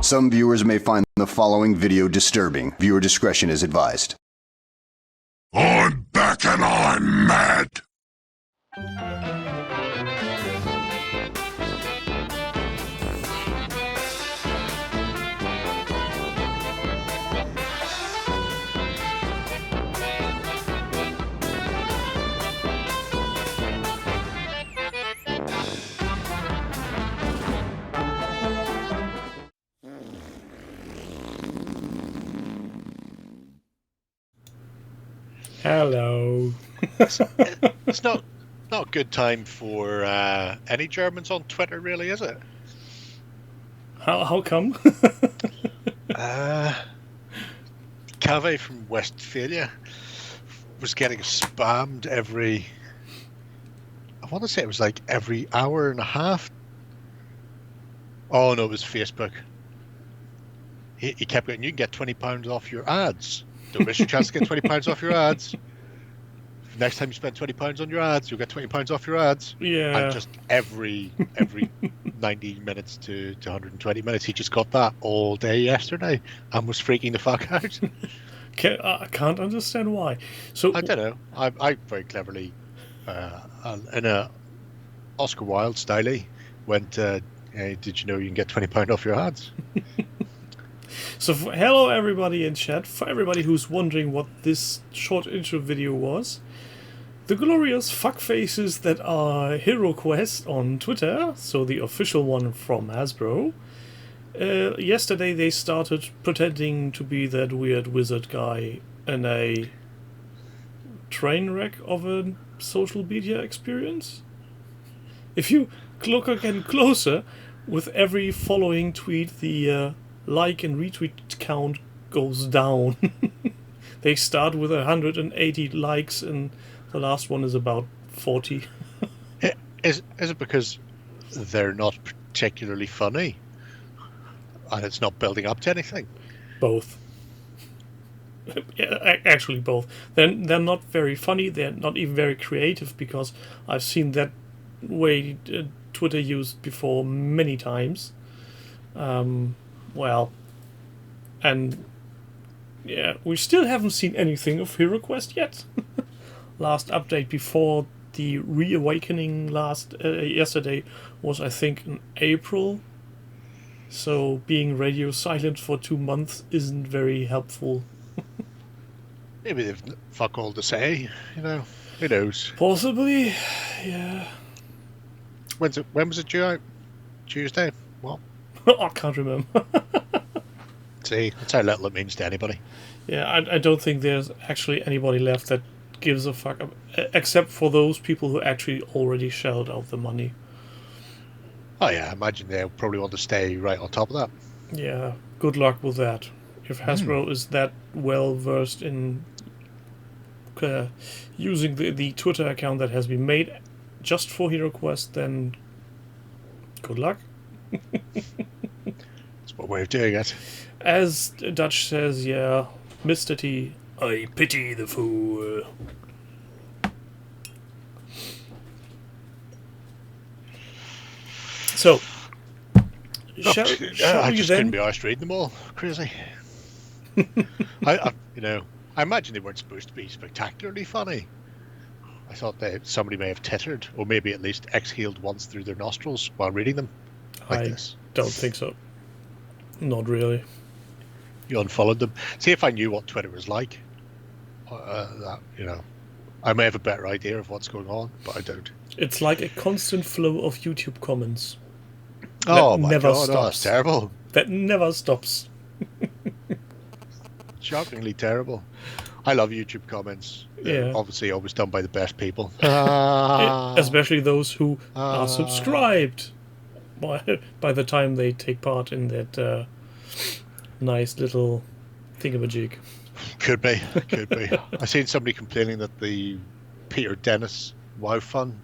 Some viewers may find the following video disturbing. Viewer discretion is advised. I'm back and I'm mad. Hello. It's not a good time for any Germans on Twitter, really, is it? How come? Cave from Westphalia was getting spammed every... I want to say it was like every hour and a half. Oh, no, it was Facebook. He kept going, you can get £20 off your ads. Don't miss your chance to get £20 off your ads. Next time you spend £20 on your ads, you'll get £20 off your ads. Yeah. And just every 90 minutes to 120 minutes, he just got that all day yesterday and was freaking the fuck out. I can't understand why. So I don't know. I very cleverly, in a Oscar Wilde style, went, hey, did you know you can get £20 off your ads? So hello everybody in chat. For everybody who's wondering what this short intro video was, the glorious fuckfaces that are HeroQuest on Twitter, so the official one from Hasbro, yesterday they started pretending to be that weird wizard guy in a train wreck of a social media experience. If you look again closer, with every following tweet the like and retweet count goes down. They start with 180 likes and the last one is about 40. Is it because they're not particularly funny and it's not building up to anything? Both. Yeah, actually both. They're not very funny, they're not even very creative, because I've seen that way Twitter used before many times. Well, and yeah, we still haven't seen anything of HeroQuest yet. Last update before the reawakening yesterday was, I think, in April. So being radio silent for 2 months isn't very helpful. Maybe they've fuck all to say, you know. Who knows? Possibly, yeah. When was it due out? Tuesday? What? I can't remember. See, that's how little it means to anybody. Yeah, I don't think there's actually anybody left that gives a fuck, except for those people who actually already shelled out the money. Oh yeah, I imagine they'll probably want to stay right on top of that. Yeah, good luck with that. If Hasbro is that well versed in using the Twitter account that has been made just for HeroQuest, then good luck. That's one way of doing it. As Dutch says, yeah, Mr. T, I pity the fool. So, shall I we just then? couldn't be arsed reading them all. Crazy. I imagine they weren't supposed to be spectacularly funny. I thought somebody may have tittered, or maybe at least exhaled once through their nostrils while reading them. Like I this. don't think so. Not really. You unfollowed them. See, if I knew what Twitter was like, I may have a better idea of what's going on, but I don't. It's like a constant flow of YouTube comments. Oh my never god, that's terrible. That never stops. Shockingly terrible. I love YouTube comments. They're obviously always done by the best people. Especially those who are subscribed by the time they take part in that nice little thingamajig. Could be. I seen somebody complaining that the Peter Dennis WoW Fun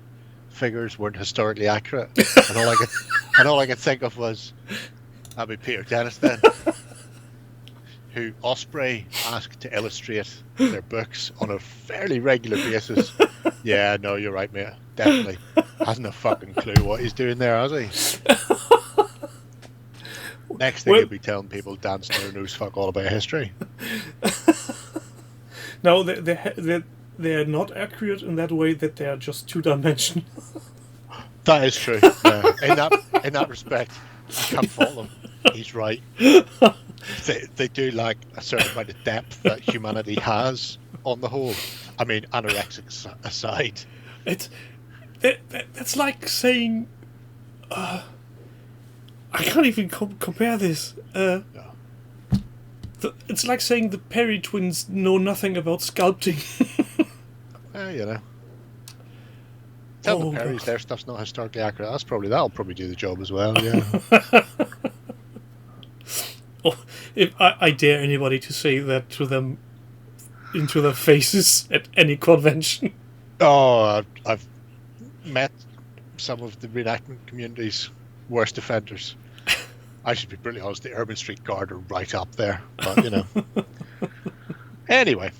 figures weren't historically accurate. And all I could think of was, that'd be Peter Dennis then. Who Osprey asked to illustrate their books on a fairly regular basis. Yeah, no, you're right, mate. Definitely. Hasn't a fucking clue what he's doing there, has he? Next thing Well- he'll be telling people Dan Snow knows fuck all about history. No, they're not accurate in that way that they are just two-dimensional. That is true. Yeah. In that respect, I can't fault him. He's right. They do lack a certain amount of depth that humanity has on the whole. I mean, anorexics aside. That's like saying... I can't even compare this. No. It's like saying the Perry twins know nothing about sculpting. You know. Tell Oh, the Perrys God. their stuff's not historically accurate. That'll probably do the job as well. Yeah. Oh, if I dare anybody to say that to them into their faces at any convention. Oh, I've met some of the reenactment community's worst offenders. I should be brutally honest, the Urban Street Guard are right up there, but you know. Anyway,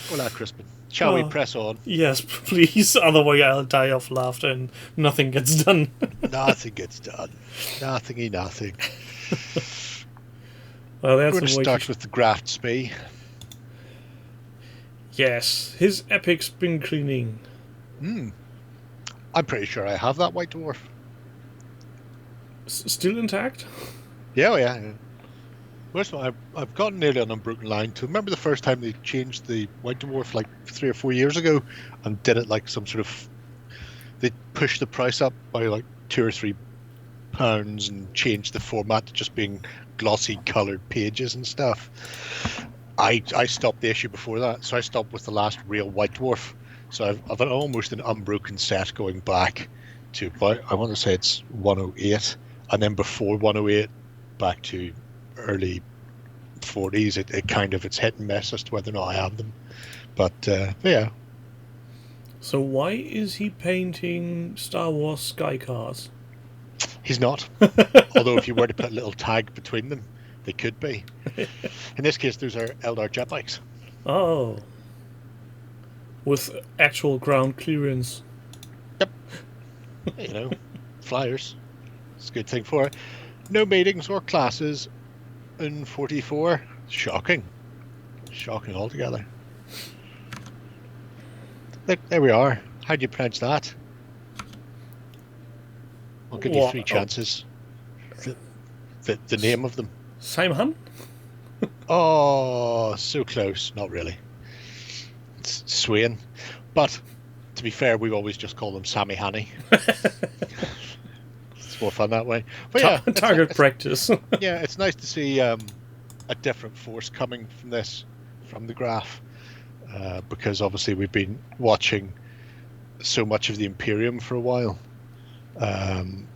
well, that Crispin. Shall we press on? Yes, please. Otherwise, I'll die of laughter and nothing gets done. Nothing gets done. Nothing. Well, We're that's going to a way start with the Graft Spee. Yes, his epic spring cleaning. I'm pretty sure I have that White Dwarf. Still intact? Yeah. First of all, I've gotten nearly an unbroken line to remember the first time they changed the White Dwarf like 3 or 4 years ago and did it like some sort of... They pushed the price up by like £2 or £3 and changed the format to just being glossy coloured pages and stuff. I stopped the issue before that, so I stopped with the last real White Dwarf. So I've almost an unbroken set going back to about, I want to say it's 108, and then before 108 back to early 40s. It kind of, it's hit and miss as to whether or not I have them. But yeah. So why is he painting Star Wars sky cars? He's not. Although if you were to put a little tag between them, they could be. In this case, those are Eldar jet bikes. Oh. With actual ground clearance. Yep. You know, flyers. It's a good thing for it. No meetings or classes in 44. Shocking. Shocking altogether. There we are. How do you pronounce that? I'll give you 3 chances. The name of them. Simon? Oh, so close. Not really. It's Swain. But, to be fair, we always just call them Sammy Hanny. It's more fun that way. But yeah, Target practice. yeah, it's nice to see a different force coming from this, from the graph. Because obviously we've been watching so much of the Imperium for a while. And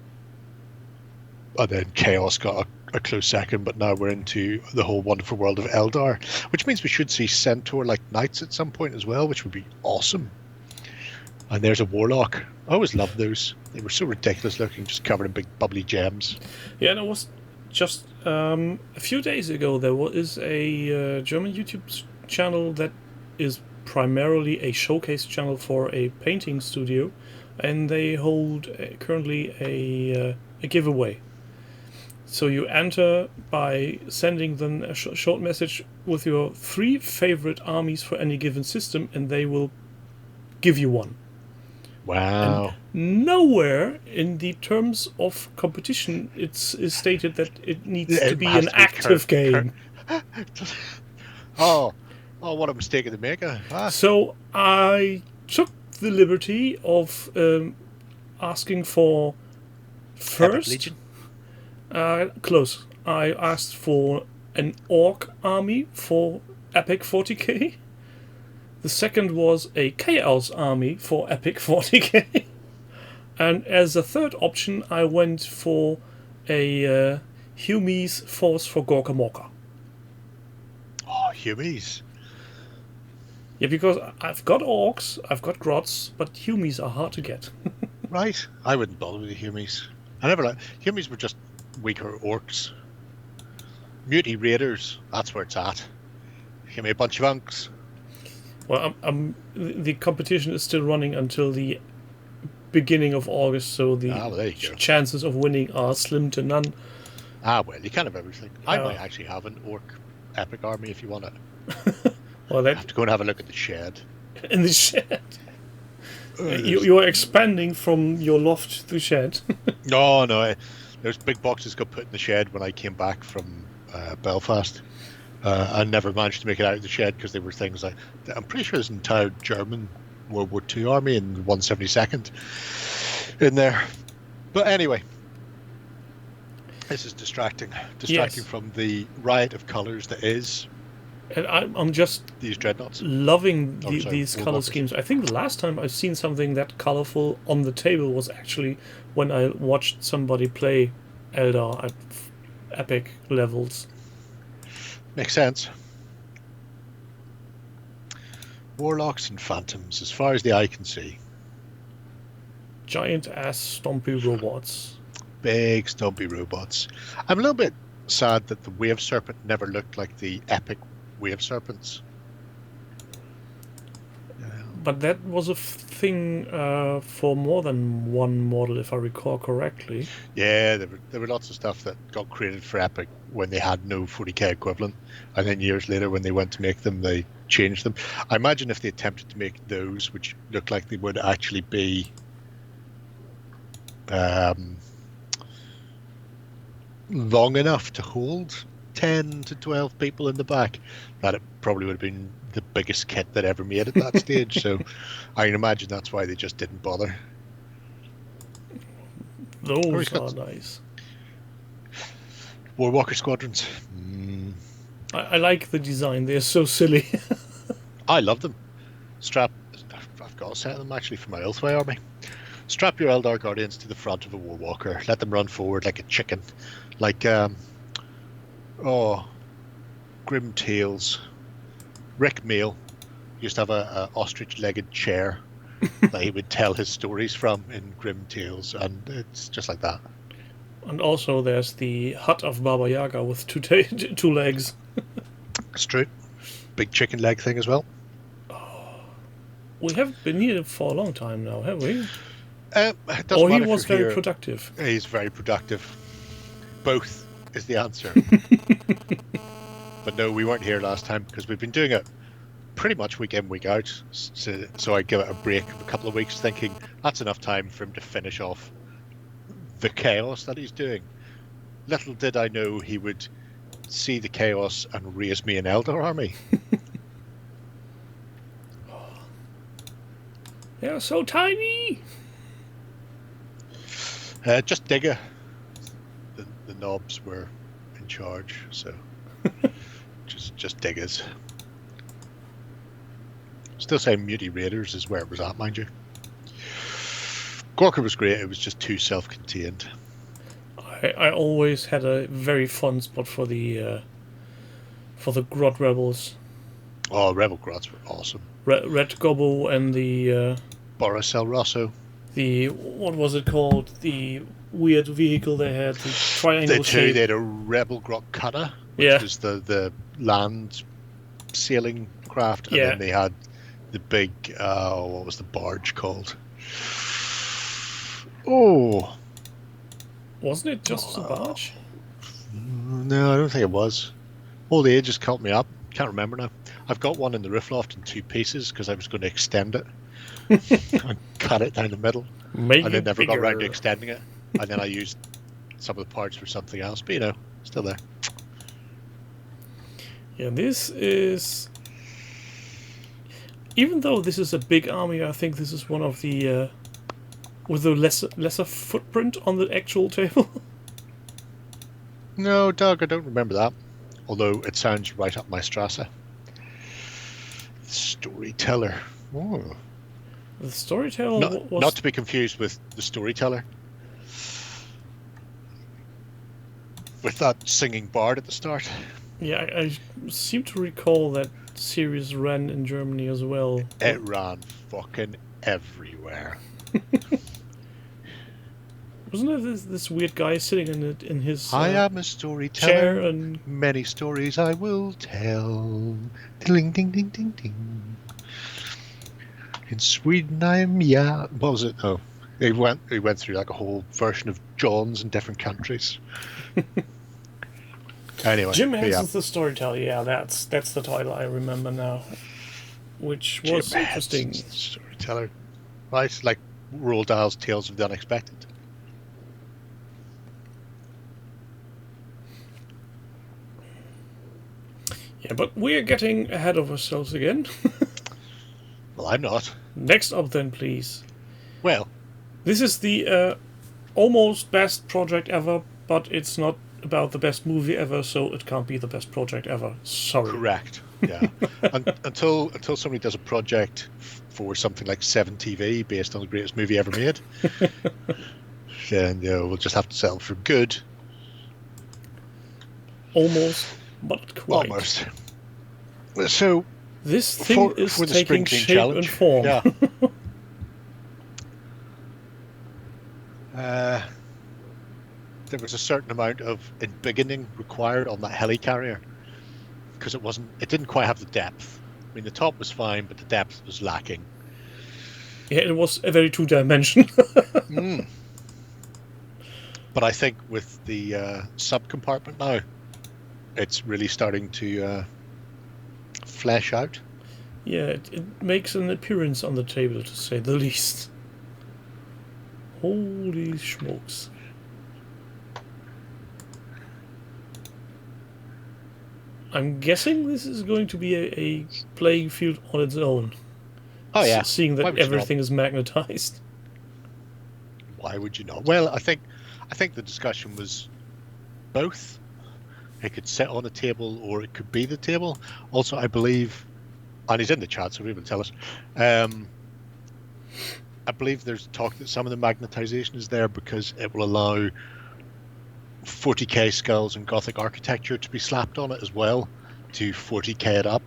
then Chaos got a close second, but now we're into the whole wonderful world of Eldar, which means we should see Centaur-like knights at some point as well, which would be awesome. And there's a Warlock. I always loved those. They were so ridiculous looking, just covered in big bubbly gems. Yeah, and it was just a few days ago there is a German YouTube channel that is primarily a showcase channel for a painting studio, and they hold currently a giveaway. So you enter by sending them a short message with your 3 favorite armies for any given system, and they will give you one. Wow. And nowhere in the terms of competition is stated that it needs to be has an to be active game. Oh, what a mistake of the maker. So I took the liberty of asking for Epic first... Legion. Close. I asked for an Orc army for Epic 40k. The second was a Chaos army for Epic 40k. And as a third option, I went for a Humies force for Gorka Morka. Oh, Humies. Yeah, because I've got Orcs, I've got Grots, but Humies are hard to get. Right. I wouldn't bother with the Humies. I never liked... Humies were just weaker orcs. Mutiny Raiders, that's where it's at. Give me a bunch of unks. Well, the competition is still running until the beginning of August, so the There you go. chances of winning are slim to none. Ah, well, you can't have everything. I Yeah. might actually have an orc epic army if you want it. Well, I have that to go and have a look at the shed. in the shed. There's- You're expanding from your loft to shed. No, there's big boxes got put in the shed when I came back from Belfast. I never managed to make it out of the shed because there were things like... I'm pretty sure there's an entire German World War II army in 172nd in there. But anyway, this is distracting Yes. from the riot of colours that is And I'm just these dreadnoughts. loving Oh, sorry, these War color Walkers. schemes. I think the last time I've seen something that colorful on the table was actually when I watched somebody play Eldar at epic levels. Makes sense. Warlocks and phantoms, as far as the eye can see. Giant ass stompy robots. Big stumpy robots. I'm a little bit sad that the Wave Serpent never looked like the epic Wave Serpents. But that was a thing for more than one model, if I recall correctly. Yeah, there were lots of stuff that got created for epic when they had no 40k equivalent, and then years later when they went to make them, they changed them. I imagine if they attempted to make those, which look like they would actually be long enough to hold 10 to 12 people in the back, that it probably would have been the biggest kit that ever made at that stage. So I can imagine that's why they just didn't bother. Those got- are nice. Warwalker squadrons. I like the design. They're so silly. I love them. I've got a set of them actually for my Ulthway army. Strap your Eldar Guardians to the front of a Warwalker. Let them run forward like a chicken. Like, Grim Tales. Rick Mail used to have a ostrich-legged chair that he would tell his stories from in Grim Tales, and it's just like that. And also there's the hut of Baba Yaga with two legs. It's true. Big chicken leg thing as well. We have been here for a long time now, have we? It doesn't Or he matter if was you're very here. productive. He's very productive. Both is the answer. But no, we weren't here last time because we've been doing it pretty much week in, week out. So I give it a break of a couple of weeks thinking that's enough time for him to finish off the chaos that he's doing. Little did I know he would see the chaos and raise me an Eldar army. They're so tiny! Just Digger. The knobs were in charge, so just Diggers. Still saying Muty Raiders is where it was at, mind you. Gorka was great, it was just too self-contained. I always had a very fun spot for the Grot Rebels. Oh, Rebel Grots were awesome. Red Gobbo and the Boris El Rosso. what was it called? The weird vehicle they had, the triangle They shape. had a Rebel Grot Cutter, which Yeah. was the land sailing craft, and Yeah. then they had the big, what was the barge called? Oh, Wasn't it just a barge? no, I don't think it was. Old age has caught me up. Can't remember now. I've got one in the roof loft in two pieces because I was going to extend it and cut it down the middle, Make and then it never got around to bigger. extending it. And then I used some of the parts for something else, but you know, still there. Yeah, this is... Even though this is a big army, I think this is one of the... with a lesser footprint on the actual table. No, Doug, I don't remember that. Although it sounds right up my Strasse. Storyteller. Oh. The storyteller was... Not to be confused with the Storyteller. With that singing bard at the start. Yeah, I seem to recall that series ran in Germany as well. It ran fucking everywhere. Wasn't it this weird guy sitting in his I am a chair storyteller. and... Many stories I will tell. Ding ding ding ding ding. In Sweden I am what was it? Oh. He went through like a whole version of John's in different countries. Anyway, Jim yeah. Henson's The Storyteller. Yeah, that's the title I remember now, which was Jim interesting. Henson's Storyteller. Right, it's like Roald Dahl's Tales of the Unexpected. Yeah, but we're getting ahead of ourselves again. Well, I'm not. Next up, then, please. Well, This is the almost best project ever, but it's not about the best movie ever, so it can't be the best project ever. Sorry. correct. Yeah. until somebody does a project for something like 7TV based on the greatest movie ever made, then we'll just have to settle for good. Almost, but not quite. Almost. So This thing is for the taking Spring Clean shape Challenge. and form. Yeah. There was a certain amount of embiggening required on that helicarrier because it didn't quite have the depth. I mean, the top was fine, but the depth was lacking. Yeah, it was a very two-dimensional. But I think with the sub-compartment now, it's really starting to flesh out. Yeah, it makes an appearance on the table, to say the least. Holy smokes. I'm guessing this is going to be a playing field on its own. Oh yeah, Seeing Why that would you not? everything is magnetized. Why would you not? Well, I think the discussion was both. It could sit on a table or it could be the table. Also, I believe, and he's in the chat, so he will tell us. I believe there's talk that some of the magnetization is there because it will allow 40k skulls and Gothic architecture to be slapped on it as well to 40k it up,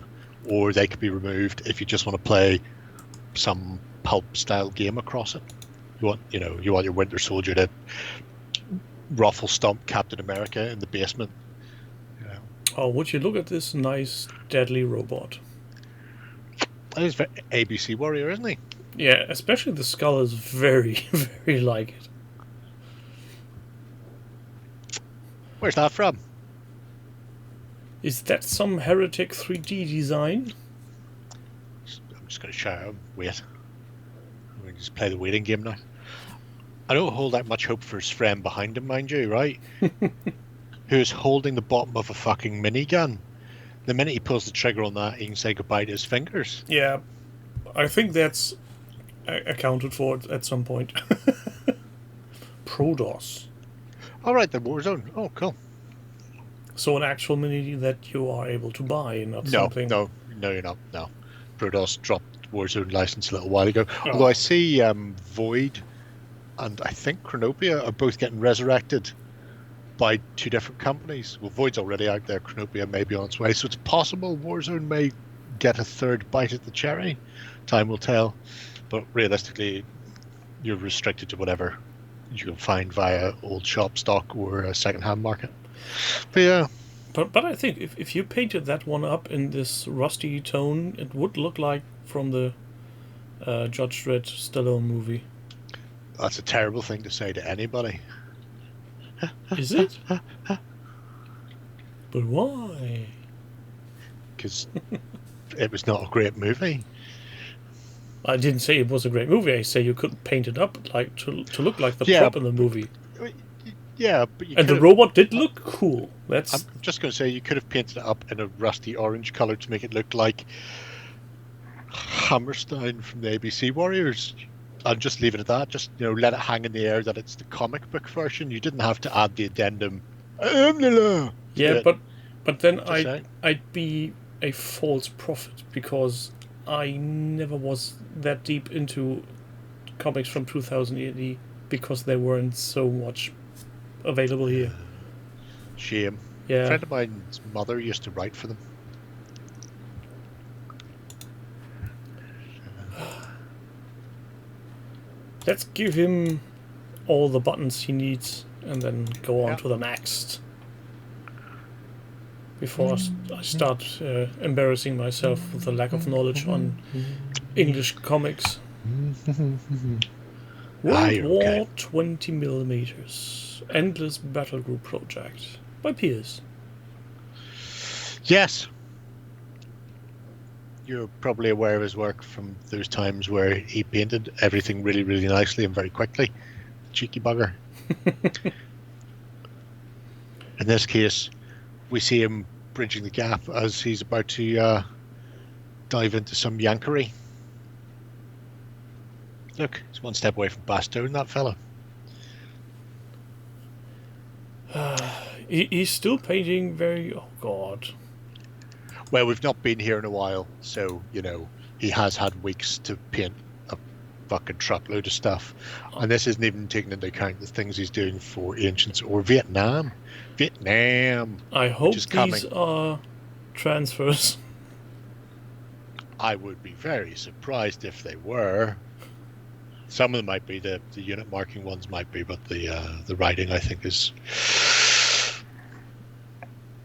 or they could be removed if you just want to play some pulp style game across it. You want your Winter Soldier to ruffle stomp Captain America in the basement. Oh, would you look at this nice, deadly robot? He's ABC Warrior, isn't he? Yeah, especially the skull is very, very like it. Where's that from? Is that some heretic 3D design? I'm just going to shout out. Wait. We just play the waiting game now. I don't hold that much hope for his friend behind him, mind you, right? Who's holding the bottom of a fucking minigun. The minute he pulls the trigger on that, he can say goodbye to his fingers. Yeah, I think that's accounted for at some point. Prodos. All right, the Warzone. Oh, cool. So an actual mini that you are able to buy, not something... No, you're not. No. Prodos dropped Warzone license a little while ago. Oh. Although I see Void and I think Chronopia are both getting resurrected by two different companies. Well, Void's already out there. Chronopia may be on its way. So it's possible Warzone may get a third bite at the cherry. Time will tell. But realistically, you're restricted to whatever you can find via old shop stock or a second-hand market. But yeah. But I think if you painted that one up in this rusty tone, it would look like from the Judge Dredd Stallone movie. That's a terrible thing to say to anybody. Is it? But why? Because it was not a great movie. I didn't say it was a great movie. I say you could paint it up like to look like the prop in the movie. Yeah, but and the robot did look cool. I'm just going to say you could have painted it up in a rusty orange color to make it look like Hammerstein from the ABC Warriors. And just leave it at that. Just let it hang in the air that it's the comic book version. You didn't have to add the addendum. Yeah, but then I'd be a false prophet because I never was that deep into comics from 2000 AD because there weren't so much available here. Shame. Yeah. A friend of mine's mother used to write for them. Let's give him all the buttons he needs and then go on to the next. Before I start embarrassing myself with the lack of knowledge on English comics. World War 20mm. Endless Battle Group Project. By Pierce. Yes. You're probably aware of his work from those times where he painted everything really, really nicely and very quickly. Cheeky bugger. In this case, we see him bridging the gap as he's about to dive into some yankery. Look, he's one step away from Bastogne, that fella. He's still painting very... Oh, God. Well, we've not been here in a while, so, you know, he has had weeks to paint a fucking truckload of stuff. And this isn't even taking into account the things he's doing for Ancients or Vietnam. I hope these are transfers. I would be very surprised if they were. Some of them might be, the unit marking ones might be, but the writing, I think, is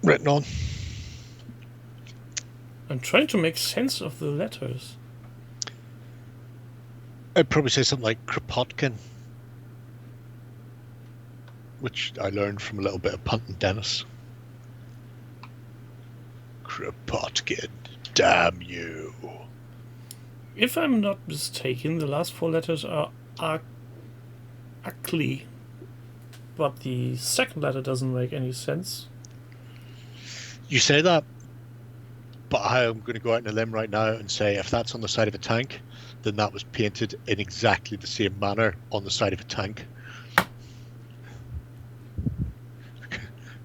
written on. I'm trying to make sense of the letters. I'd probably say something like Kropotkin, which I learned from a little bit of Punt and Dennis. Kropotkin, damn you. If I'm not mistaken, the last 4 letters are Akli, but the second letter doesn't make any sense. You say that, but I'm going to go out on a limb right now and say if that's on the side of a tank, then that was painted in exactly the same manner on the side of a tank.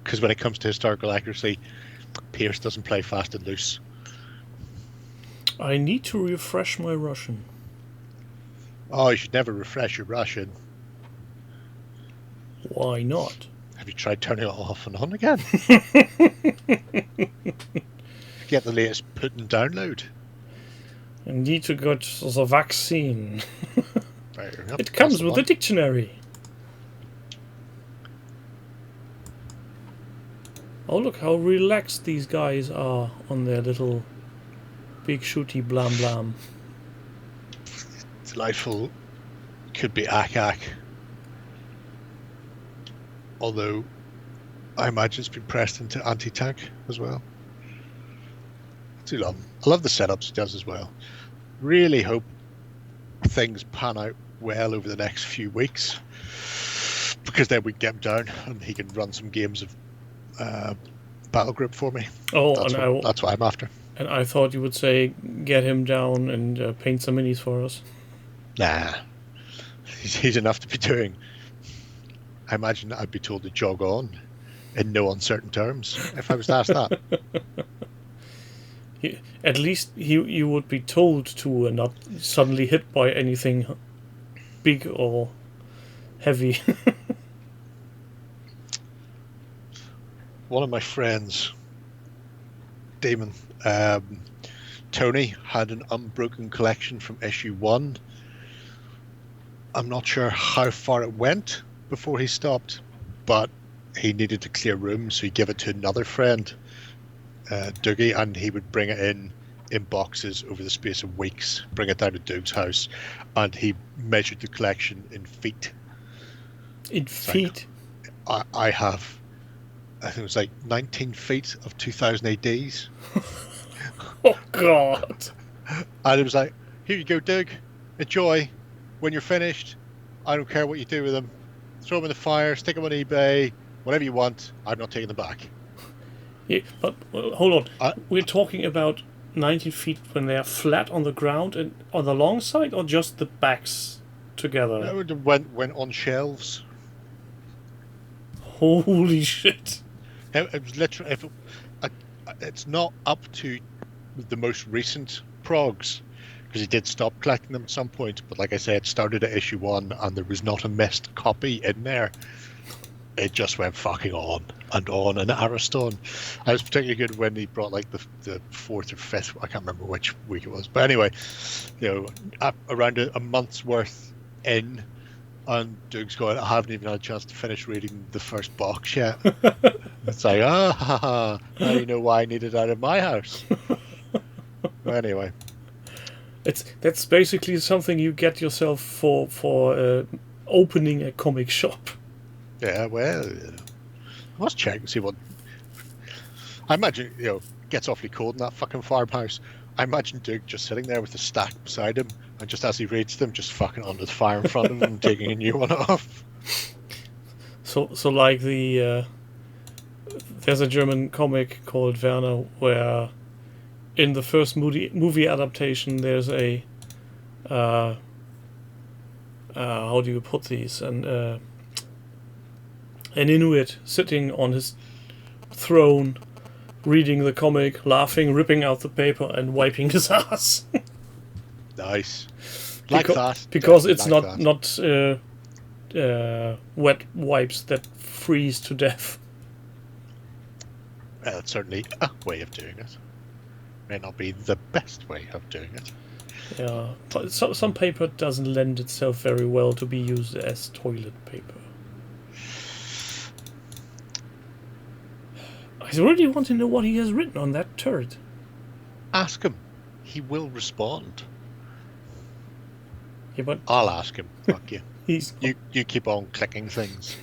Because when it comes to historical accuracy, Pierce doesn't play fast and loose. I need to refresh my Russian. Oh, you should never refresh your Russian. Why not? Have you tried turning it off and on again? Get the latest put and download. I need to get the vaccine. Yep, It comes with a dictionary. Oh, look how relaxed these guys are on their little big shooty blam blam. Delightful. Could be Ak. Although, I imagine it's been pressed into anti-tank as well. I do love him. I love the setups he does as well. Really hope things pan out well over the next few weeks, because then we can get him down and he can run some games of Battle Group for me. Oh, that's what I'm after. And I thought you would say get him down and paint some minis for us. Nah, he's enough to be doing. I imagine I'd be told to jog on in no uncertain terms if I was asked that. At least you would be told to and not suddenly hit by anything big or heavy. One of my friends, Damon, Tony, had an unbroken collection from issue 1. I'm not sure how far it went before he stopped, but he needed to clear room, so he gave it to another friend, Dougie, and he would bring it in boxes over the space of weeks, bring it down to Doug's house, and he measured the collection in feet. In feet? Like, I have, I think it was like 19 feet of 2000 ADs. Oh, God. And it was like, here you go, Doug, enjoy. When you're finished, I don't care what you do with them. Throw them in the fire, stick them on eBay, whatever you want. I'm not taking them back. Yeah, but hold on. We're talking about 19 feet when they are flat on the ground and on the long side, or just the backs together? Went on shelves. Holy shit! It was literally. It's not up to the most recent progs, because he did stop collecting them at some point. But like I said, it started at issue 1, and there was not a missed copy in there. It just went fucking on. And Ariston. I was particularly good when he brought like the 4th or 5th. I can't remember which week it was, but anyway, you know, around a month's worth in, and Doug's going, I haven't even had a chance to finish reading the first box yet. It's like, now you know why I need it out of my house. But anyway, that's basically something you get yourself for opening a comic shop. Yeah, well, I must check and see what. I imagine, you know, gets awfully cold in that fucking farmhouse. I imagine Duke just sitting there with a stack beside him, and just as he reads them, just fucking onto the fire in front of him and taking a new one off. So like the there's a German comic called Werner where in the first movie adaptation there's a how do you put these, an Inuit sitting on his throne reading the comic, laughing, ripping out the paper and wiping his ass. Nice. Like that. Because Yeah, it's like not wet wipes that freeze to death. Well, it's certainly a way of doing it. May not be the best way of doing it. Yeah, but some paper doesn't lend itself very well to be used as toilet paper. I really want to know what he has written on that turret. Ask him. He will respond. Yeah, but I'll ask him. Fuck you. he's You keep on clicking things.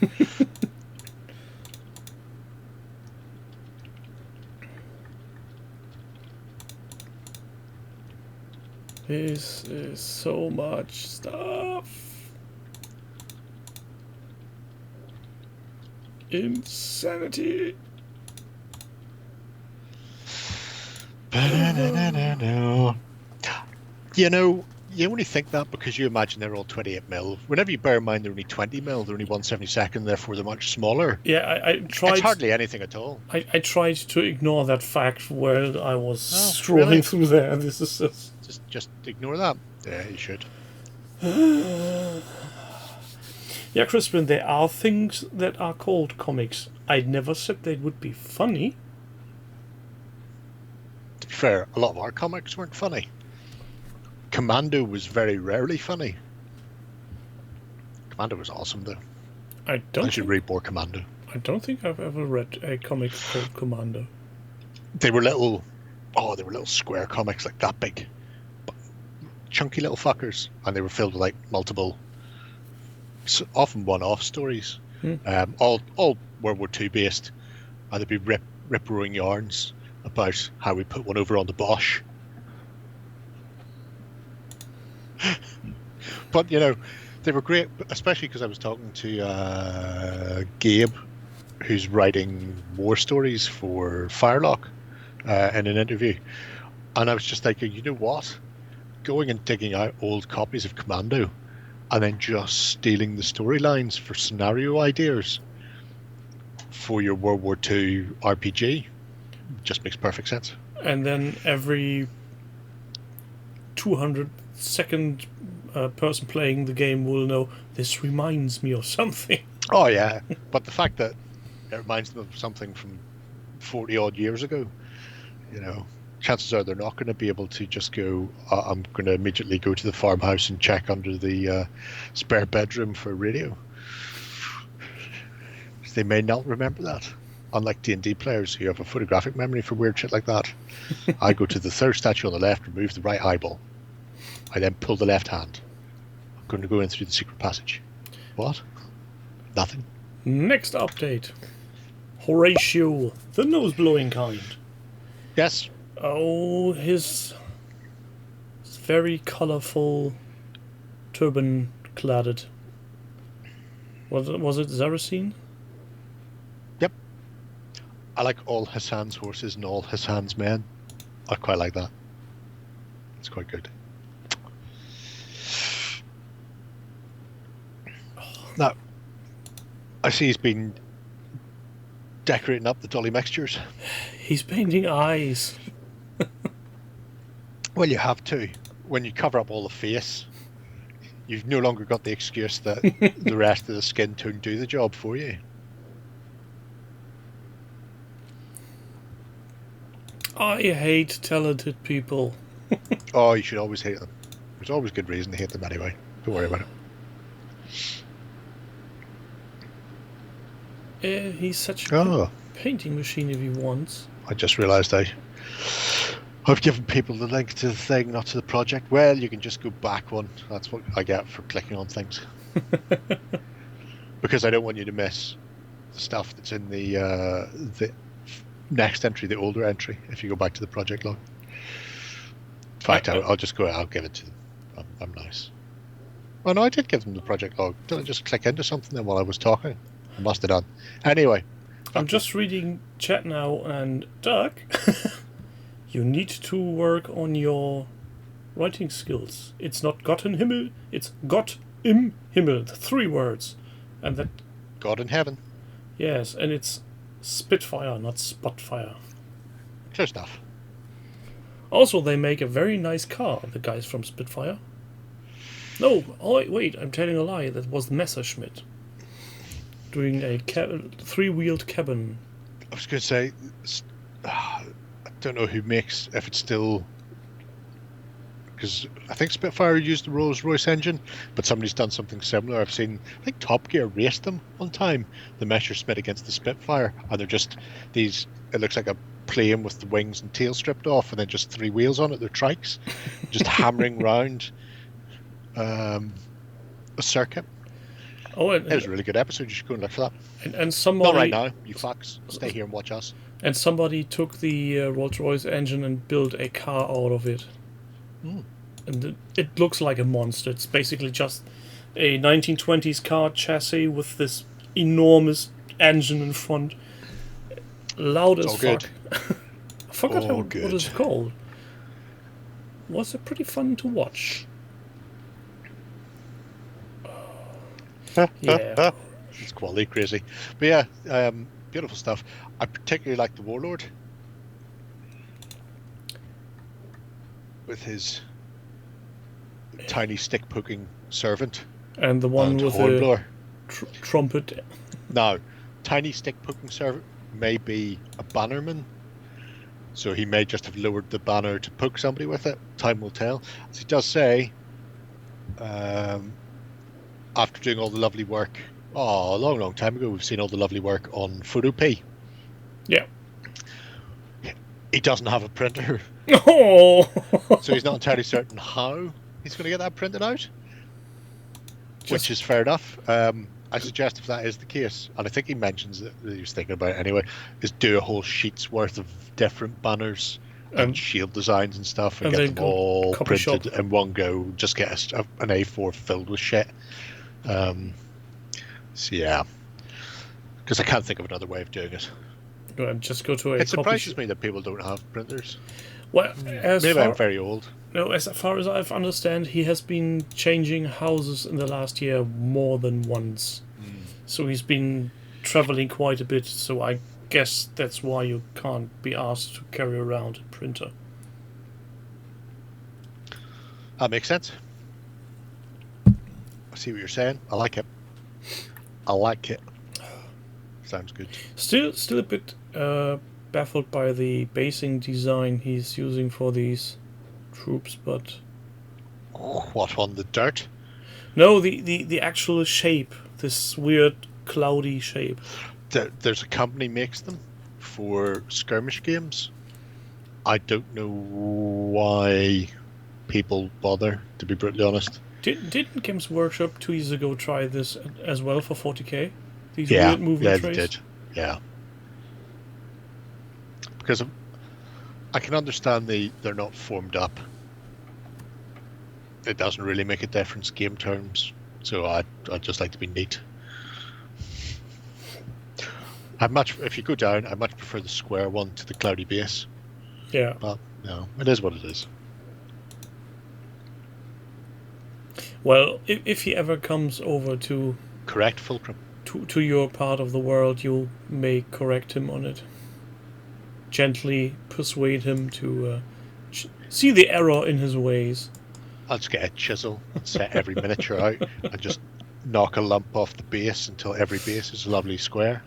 This is so much stuff. Insanity. You know, you only think that because you imagine they're all 28mm. Whenever you bear in mind they're only 20mm, they're only 1/72, therefore they're much smaller. Yeah, I tried. It's hardly anything at all. I tried to ignore that fact while I was scrolling really? through there. This is Just ignore that. Yeah, you should. Yeah, Crispin, there are things that are called comics. I never said they would be funny. To be fair, a lot of our comics weren't funny. Commando was very rarely funny. Commando was awesome, though. I I should read more Commando. don't think I've ever read a comic called Commando. They were little square comics like that big. Chunky little fuckers, and they were filled with like multiple, often one-off stories. All World War II based, and they'd be rip-roaring yarns about how we put one over on the Bosch. But you know, they were great, especially because I was talking to Gabe, who's writing war stories for Firelock, in an interview, and I was just thinking, you know what? Going and digging out old copies of Commando and then just stealing the storylines for scenario ideas for your World War II RPG just makes perfect sense. And then every 200-second person playing the game will know this reminds me of something. Oh yeah, but the fact that it reminds them of something from 40 odd years ago, you know, chances are they're not going to be able to just go, I'm going to immediately go to the farmhouse and check under the spare bedroom for a radio. They may not remember that. Unlike D&D players who have a photographic memory for weird shit like that. I go to the third statue on the left, remove the right eyeball. I then pull the left hand. I'm going to go in through the secret passage. What? Nothing. Next update. Horatio, the nose-blowing kind. Yes. Oh, his very colourful turban cladded. Was it Zaracene? Yep. I like all Hassan's horses and all Hassan's men. I quite like that. It's quite good. Now, I see he's been decorating up the dolly mixtures. He's painting eyes. Well, you have to. When you cover up all the face, you've no longer got the excuse that the rest of the skin tone do the job for you. I hate talented people. Oh, you should always hate them. There's always good reason to hate them anyway. Don't worry about it. He's such a painting machine if he wants. I just realised I've given people the link to the thing, not to the project. Well, you can just go back one. That's what I get for clicking on things. Because I don't want you to miss the stuff that's in the next entry, the older entry, if you go back to the project log. In fact, I'll just go. I'll give it to them. I'm nice. Oh no, I did give them the project log. Didn't I just click into something then while I was talking? I must have done. Anyway. I'm just reading chat now, and Doug, you need to work on your writing skills. It's not Gott im Himmel, it's Gott im Himmel, 3 words. And that... God in heaven. Yes, and it's Spitfire, not Spotfire. Close enough. Also, they make a very nice car, the guys from Spitfire. No, oh, wait, I'm telling a lie. That was Messerschmitt doing a 3-wheeled cabin. I was going to say, I don't know who makes, if it's still, because I think Spitfire used the Rolls-Royce engine, but somebody's done something similar. I've seen, I think Top Gear raced them one time, the Messerschmitt against the Spitfire, and they're just these, it looks like a plane with the wings and tail stripped off, and then just 3 wheels on it. They're trikes, just hammering round a circuit. Oh, It was a really good episode. You should go and look for that. And somebody... Not right now, you fucks. Stay here and watch us. And somebody took the Rolls-Royce engine and built a car out of it. And it looks like a monster. It's basically just a 1920s car chassis with this enormous engine in front. Loud as fuck. I forgot what it's called. Was it pretty fun to watch? Yeah. It's quality crazy. But yeah, beautiful stuff. I particularly like the Warlord with his tiny stick poking servant. And the one with the trumpet. No, tiny stick poking servant may be a bannerman. So he may just have lowered the banner to poke somebody with it. Time will tell. As he does say, after doing all the lovely work, a long time ago, we've seen all the lovely work on Photopea. Yeah. He doesn't have a printer. Oh. So he's not entirely certain how he's going to get that printed out. Which is fair enough. I suggest if that is the case, and I think he mentions that he was thinking about it anyway, is do a whole sheet's worth of different banners and shield designs and stuff and get them all printed in one go. Just get an A4 filled with shit. So yeah, because I can't think of another way of doing it. Just go to a. It surprises me that people don't have printers. Well, maybe I'm very old. No, as far as I understand, he has been changing houses in the last year more than once. So he's been traveling quite a bit. So I guess that's why you can't be asked to carry around a printer. That makes sense. I see what you're saying. I like it. Sounds good. Still a bit baffled by the basing design he's using for these troops, but what, on the dirt? No, the actual shape, this weird cloudy shape. There's a company makes them for skirmish games. I don't know why people bother, to be brutally honest. Didn't Games Workshop 2 years ago try this as well for 40k? These weird moving trays? They did. Yeah. Because I can understand they're not formed up. It doesn't really make a difference game terms, so I'd just like to be neat. If you go down, I much prefer the square one to the cloudy base. Yeah. But no, it is what it is. Well, if he ever comes over to... Correct, Fulcrum. To your part of the world, you may correct him on it. Gently persuade him to see the error in his ways. I'll just get a chisel and set every miniature out and just knock a lump off the base until every base is a lovely square.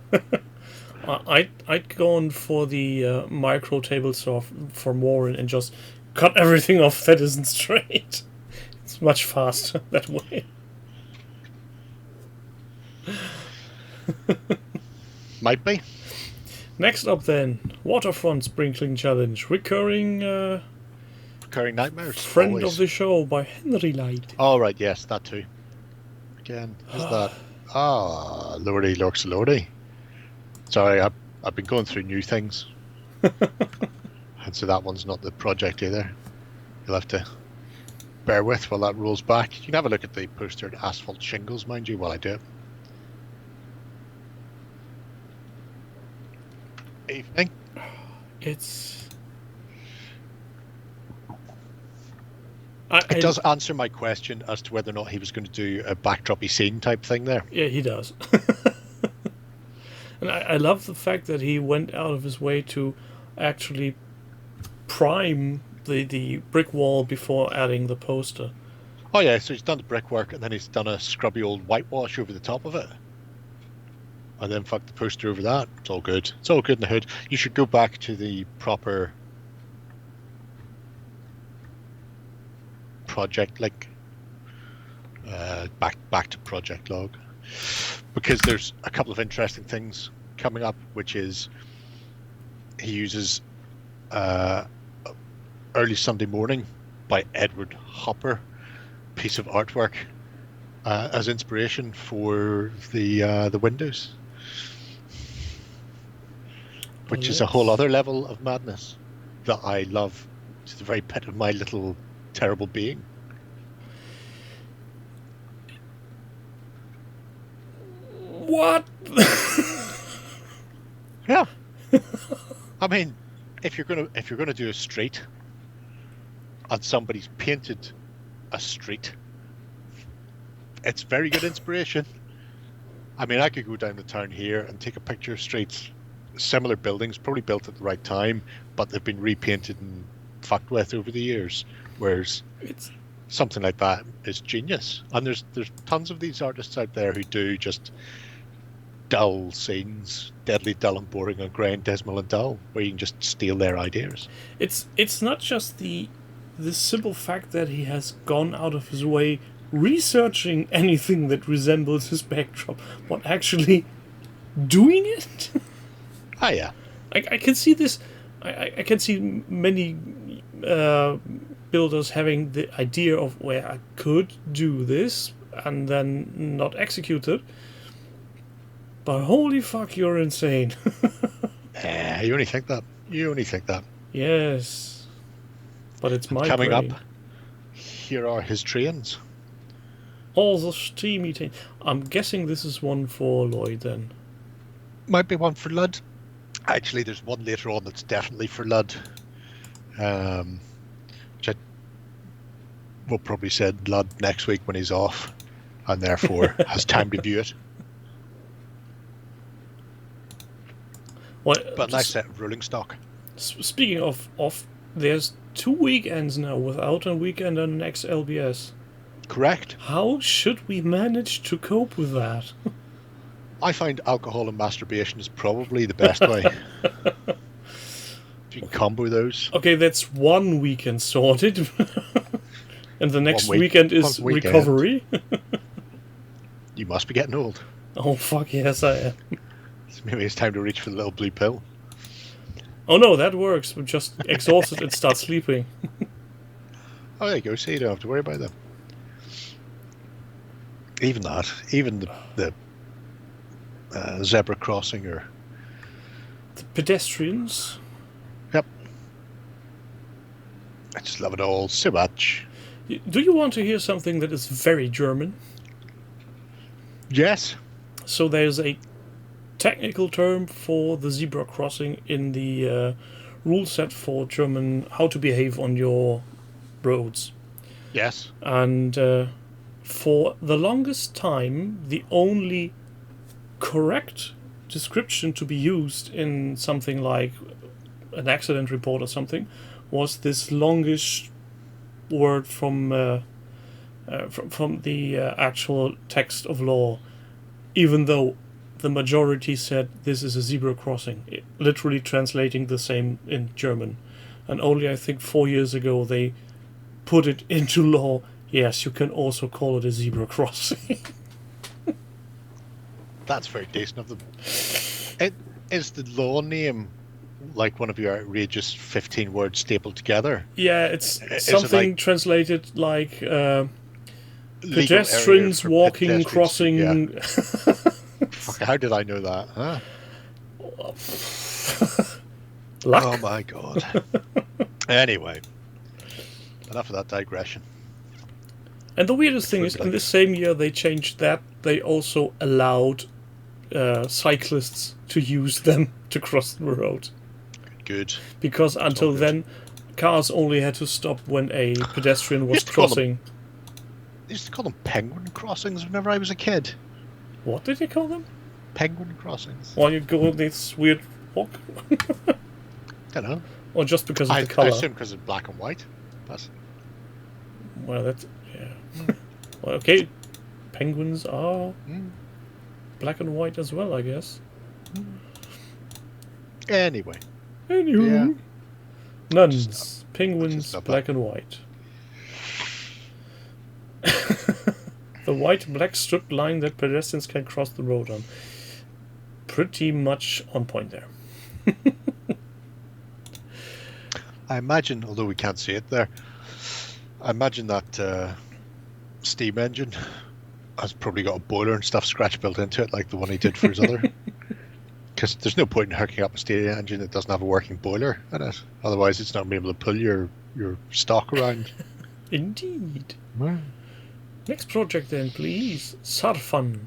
I'd gone for the micro tabletop from Warren and just cut everything off that isn't straight. It's much faster that way. Might be. Next up then, Waterfront Sprinkling Challenge. Recurring nightmares. Friend always. of the show by Henry Light. Oh, right, yes, that too. Again, who's that? Lordy looks Lordy. Sorry, I've been going through new things. And so that one's not the project either. You'll have to bear with while that rolls back. You can have a look at the postered asphalt shingles, mind you, while I do it. Evening. It's... It does answer my question as to whether or not he was going to do a backdroppy scene type thing there. Yeah, he does. And I love the fact that he went out of his way to actually prime the brick wall before adding the poster. Oh yeah, so he's done the brickwork and then he's done a scrubby old whitewash over the top of it. And then fuck the poster over that. It's all good. It's all good in the hood. You should go back to the proper project link. Back to project log. Because there's a couple of interesting things coming up, which is he uses Early Sunday Morning by Edward Hopper piece of artwork as inspiration for the windows, which is a whole other level of madness that I love to the very pit of my little terrible being. What? Yeah. I mean, if you're gonna do a street and somebody's painted a street, it's very good inspiration. I mean, I could go down the town here and take a picture of streets, similar buildings, probably built at the right time, but they've been repainted and fucked with over the years. Whereas something like that is genius. And there's tons of these artists out there who do just dull scenes, deadly dull and boring and grey and dismal and dull, where you can just steal their ideas. It's not just the simple fact that he has gone out of his way researching anything that resembles his backdrop, but actually doing it. Ah, yeah. I can see this. I can see many builders having the idea of where I could do this and then not execute it. But holy fuck, you're insane. You only think that. Yes. But it's my Coming brain. up, here are his trains. All the steamy thing. I'm guessing this is one for Lloyd then. Might be one for Lud. Actually, there's one later on that's definitely for Lud. Which I will probably send Lud next week when he's off, and therefore has time to view it. Well, But nice set of rolling stock. Speaking of, there's 2 weekends now without a weekend on next LBS. Correct. How should we manage to cope with that? I find alcohol and masturbation is probably the best way. If you can combo those. Okay, that's 1 weekend sorted. And the next 1 week. weekend is 1 weekend. recovery. You must be getting old. Oh, fuck, yes, I am. So maybe it's time to reach for the little blue pill. Oh, no, that works. I'm just exhausted and start sleeping. Oh, there you go. So you don't have to worry about them. Even that. Even the zebra crossing or... The pedestrians. Yep. I just love it all so much. Do you want to hear something that is very German? Yes. So there's a technical term for the zebra crossing in the rule set for German, how to behave on your roads. Yes. And for the longest time, the only correct description to be used in something like an accident report or something was this longish word from the actual text of law, even though the majority said this is a zebra crossing, literally translating the same in German. And only, I think, 4 years ago they put it into law. Yes, you can also call it a zebra crossing. That's very decent of them. Is the law name like one of your outrageous 15 words stapled together? Yeah, it's Is something it like translated like legal pedestrians area for walking, pedestrians? crossing. Yeah. Fuck, how did I know that? Huh? Luck. Oh my god. Anyway, enough of that digression. And the weirdest thing is, in the same year they changed that, they also allowed cyclists to use them to cross the road. Good. Because until then, cars only had to stop when a pedestrian was crossing. They used to call them penguin crossings whenever I was a kid. What did they call them? Penguin crossings. While you go on this weird walk? Don't know. Or just because of the I colour? assume because it's black and white. That's... Well, that's... yeah. Well, okay. Penguins are black and white as well, I guess. Anyway. Anywho. Yeah. Nuns. Penguins, black and white. The white black strip line that pedestrians can cross the road on. Pretty much on point there. I imagine, although we can't see it there, I imagine that steam engine has probably got a boiler and stuff scratch built into it, like the one he did for his other. Because there's no point in hooking up a steam engine that doesn't have a working boiler in it. Otherwise, it's not going to be able to pull your stock around. Indeed. Well. Next project then, please. Sarfan.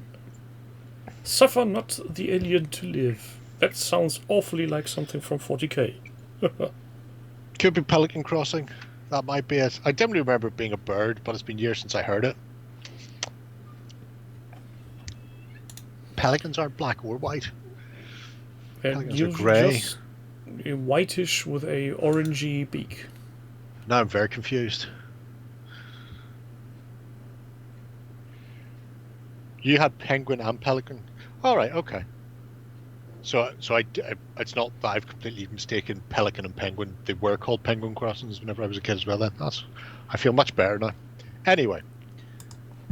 Suffer not the alien to live. That sounds awfully like something from 40k. Could be Pelican Crossing. That might be it. I dimly remember it being a bird, but it's been years since I heard it. Pelicans aren't black or white. Pelicans are grey. Just whitish with a orangey beak. Now I'm very confused. You had penguin and pelican. All right, okay. So it's not that I've completely mistaken pelican and penguin. They were called penguin crossings whenever I was a kid as well. Then I feel much better now. Anyway,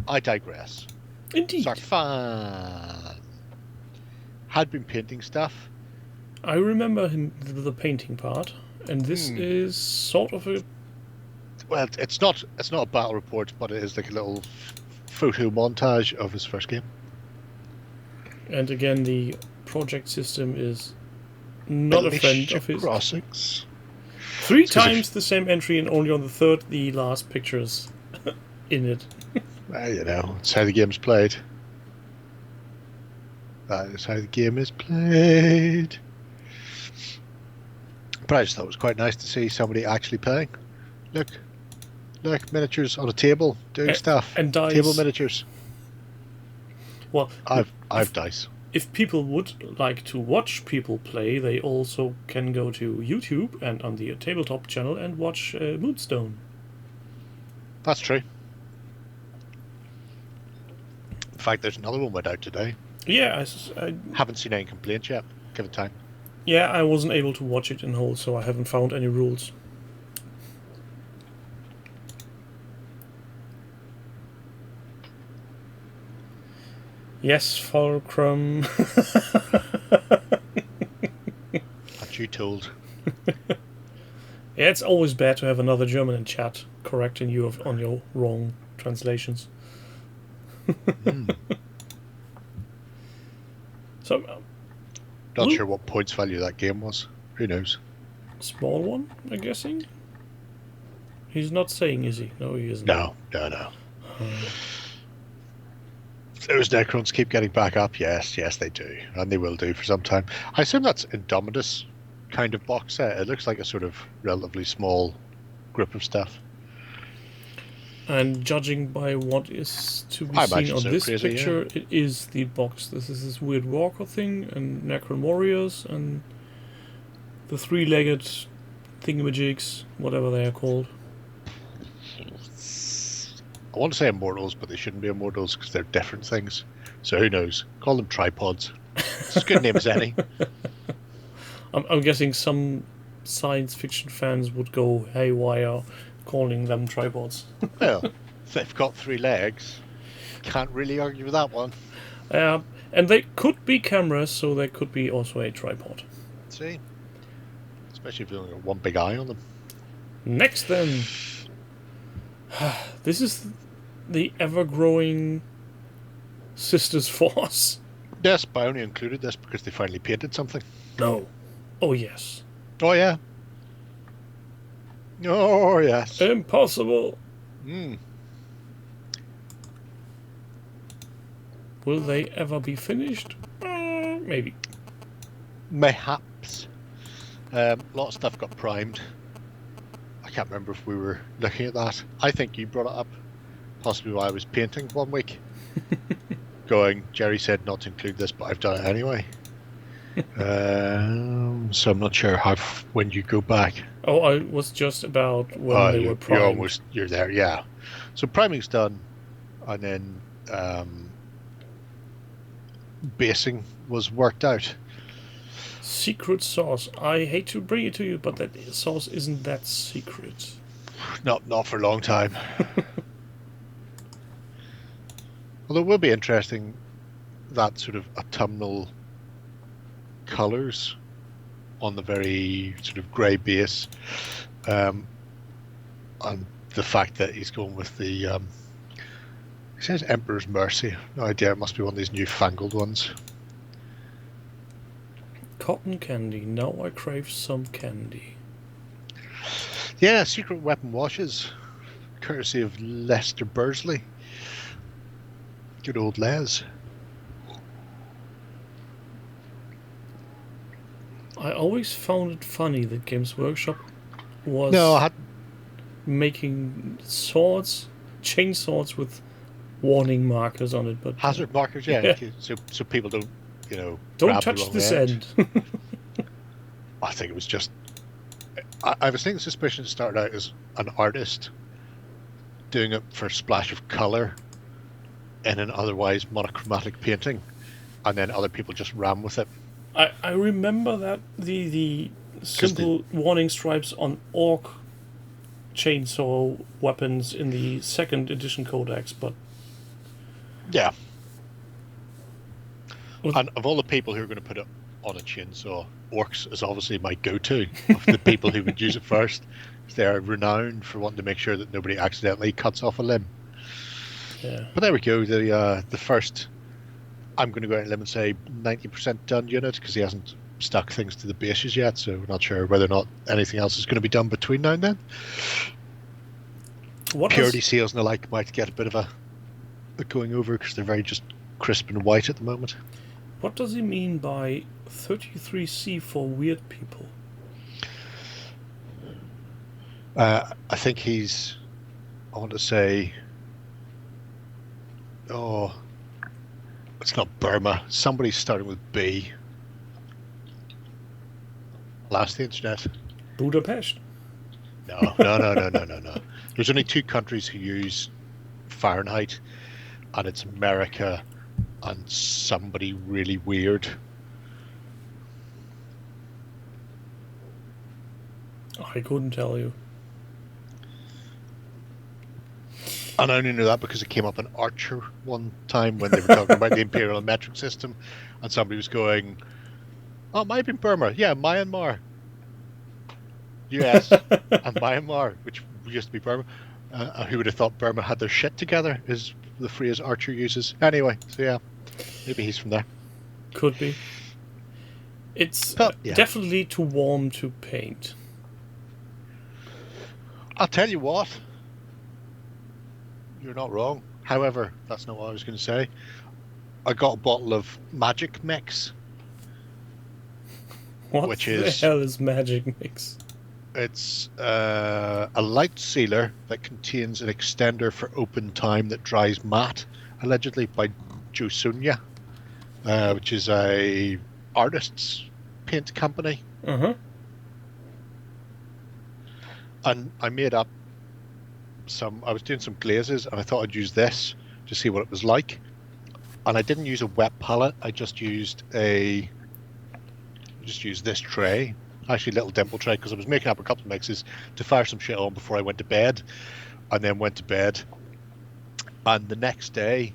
I digress. Indeed. Sarfan had been painting stuff. I remember the painting part, and this is sort of a... Well, it's not a battle report, but it is like a little photo montage of his first game. And again, the project system is not a friend of his. Crossings. 3 times the same entry, and only on the third, the last pictures in it. Well, you know, it's how the game's played. That is how the game is played. But I just thought it was quite nice to see somebody actually playing. Look, miniatures on a table doing stuff. And dice. Table miniatures. Well, I've dice. If people would like to watch people play, they also can go to YouTube and on the tabletop channel and watch Moonstone. That's true. In fact, there's another one went out today. Yeah, I haven't seen any complaints yet. Give it time. Yeah, I wasn't able to watch it in whole, so I haven't found any rules. Yes, Fulcrum. Aren't you told? Yeah, it's always bad to have another German in chat correcting you on your wrong translations. So, not sure what points value that game was. Who knows? Small one, I'm guessing. He's not saying, is he? No, he isn't. No. Those Necrons keep getting back up. Yes, they do, and they will do for some time. I assume that's Indomitus kind of box set. It looks like a sort of relatively small group of stuff. And judging by what is to be seen on this picture, it is the box. This is this weird walker thing, and Necron Warriors, and the 3-legged thingamajigs, whatever they are called. I want to say immortals, but they shouldn't be immortals because they're different things. So who knows? Call them tripods. It's as good a name as any. I'm guessing some science fiction fans would go haywire calling them tripods. Well, if they've got 3 legs, can't really argue with that one. And they could be cameras, so they could be also a tripod. See? Especially if you've only got one big eye on them. Next then. This is the ever-growing Sisters Force. Yes, but I only included this because they finally painted something. No. Oh, yes. Oh yeah. Oh yes. Impossible. Mm. Will they ever be finished? Maybe. Mayhaps. A lot of stuff got primed. I can't remember if we were looking at that. I think you brought it up, possibly while I was painting one week. Going, Jerry said not to include this, but I've done it anyway. So I'm not sure how when you go back. Oh, I was just about when they were primed. You're there, yeah. So priming's done, and then basing was worked out. Secret sauce. I hate to bring it to you, but that sauce isn't that secret. Not for a long time. Although it will be interesting, that sort of autumnal colours on the very sort of grey base, and the fact that he's going with the he says Emperor's Mercy. No idea, it must be one of these newfangled ones. Cotton candy. Now I crave some candy. Yeah, secret weapon washes, courtesy of Lester Bursley. Good old Les. I always found it funny that Games Workshop was making swords, chainsaws with warning markers on it, but hazard markers, yeah. So people don't, don't touch this end. I think it was just. I was thinking suspicion started out as an artist doing it for a splash of colour in an otherwise monochromatic painting, and then other people just ran with it. I remember that the simple warning stripes on orc chainsaw weapons in the 2nd edition codex, but yeah. And of all the people who are going to put it on a chainsaw, orcs is obviously my go-to of the people who would use it first. They're renowned for wanting to make sure that nobody accidentally cuts off a limb. Yeah. But there we go. The first, I'm going to go out on a limb and say 90% done unit, because he hasn't stuck things to the bases yet, so we're not sure whether or not anything else is going to be done between now and then. Purity seals and the like might get a bit of a going over, because they're very just crisp and white at the moment. What does he mean by 33C for weird people? I think I want to say, it's not Burma. Somebody's starting with B. Last the internet. Budapest? No. There's only 2 countries who use Fahrenheit, and it's America and somebody really weird. I couldn't tell you. And I only know that because it came up in Archer one time when they were talking about the imperial metric system, and somebody was going, "Oh, it might have been Burma. Yeah, Myanmar, US, and Myanmar, which used to be Burma. Who would have thought Burma had their shit together?" Is the phrase Archer uses. Anyway, so yeah, maybe he's from there. Could be. It's definitely too warm to paint. I'll tell you what. You're not wrong. However, that's not what I was going to say. I got a bottle of Magic Mix. What the hell is Magic Mix? It's a light sealer that contains an extender for open time that dries matte, allegedly by Josunya, which is a artist's paint company. Uh-huh. And I made up I was doing some glazes, and I thought I'd use this to see what it was like. And I didn't use a wet palette. I just used this tray, actually a little dimple tray, because I was making up a couple of mixes to fire some shit on before I went to bed, and then went to bed. And the next day,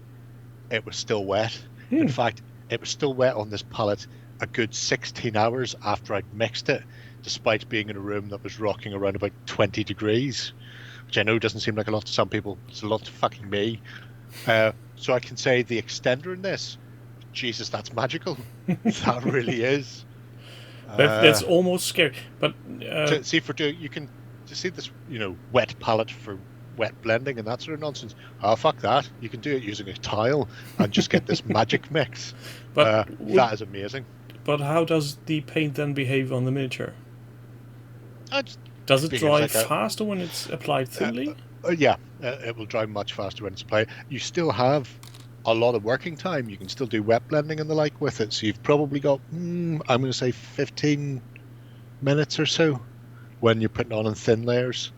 it was still wet. In fact, it was still wet on this palette a good 16 hours after I'd mixed it, despite being in a room that was rocking around about 20 degrees. Which I know doesn't seem like a lot to some people. It's a lot to fucking me. So I can say the extender in this, Jesus, that's magical. That really is. That's almost scary. But You can see this, wet palette for wet blending and that sort of nonsense. Oh, fuck that! You can do it using a tile and just get this magic mix. But that is amazing. But how does the paint then behave on the miniature? Does it behaves dry like faster when it's applied thinly? Yeah, it will dry much faster when it's applied. You still have a lot of working time. You can still do wet blending and the like with it. So you've probably got, I'm going to say 15 minutes or so when you're putting on in thin layers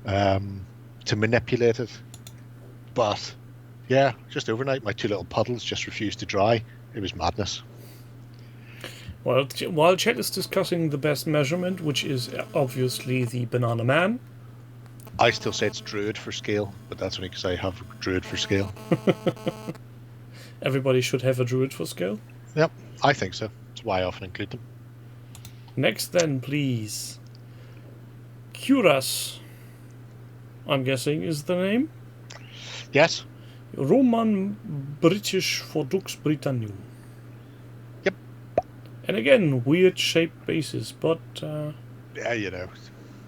to manipulate it. But yeah, just overnight, my two little puddles just refused to dry. It was madness. Well, while Chet is discussing the best measurement, which is obviously the Banana Man. I still say it's Druid for scale, but that's only because I have Druid for scale. Everybody should have a Druid for scale. Yep, I think so. That's why I often include them. Next then, please. Curas, I'm guessing is the name. Yes. Roman British for Dux Britannium. Yep. And again, weird shaped bases, but... yeah,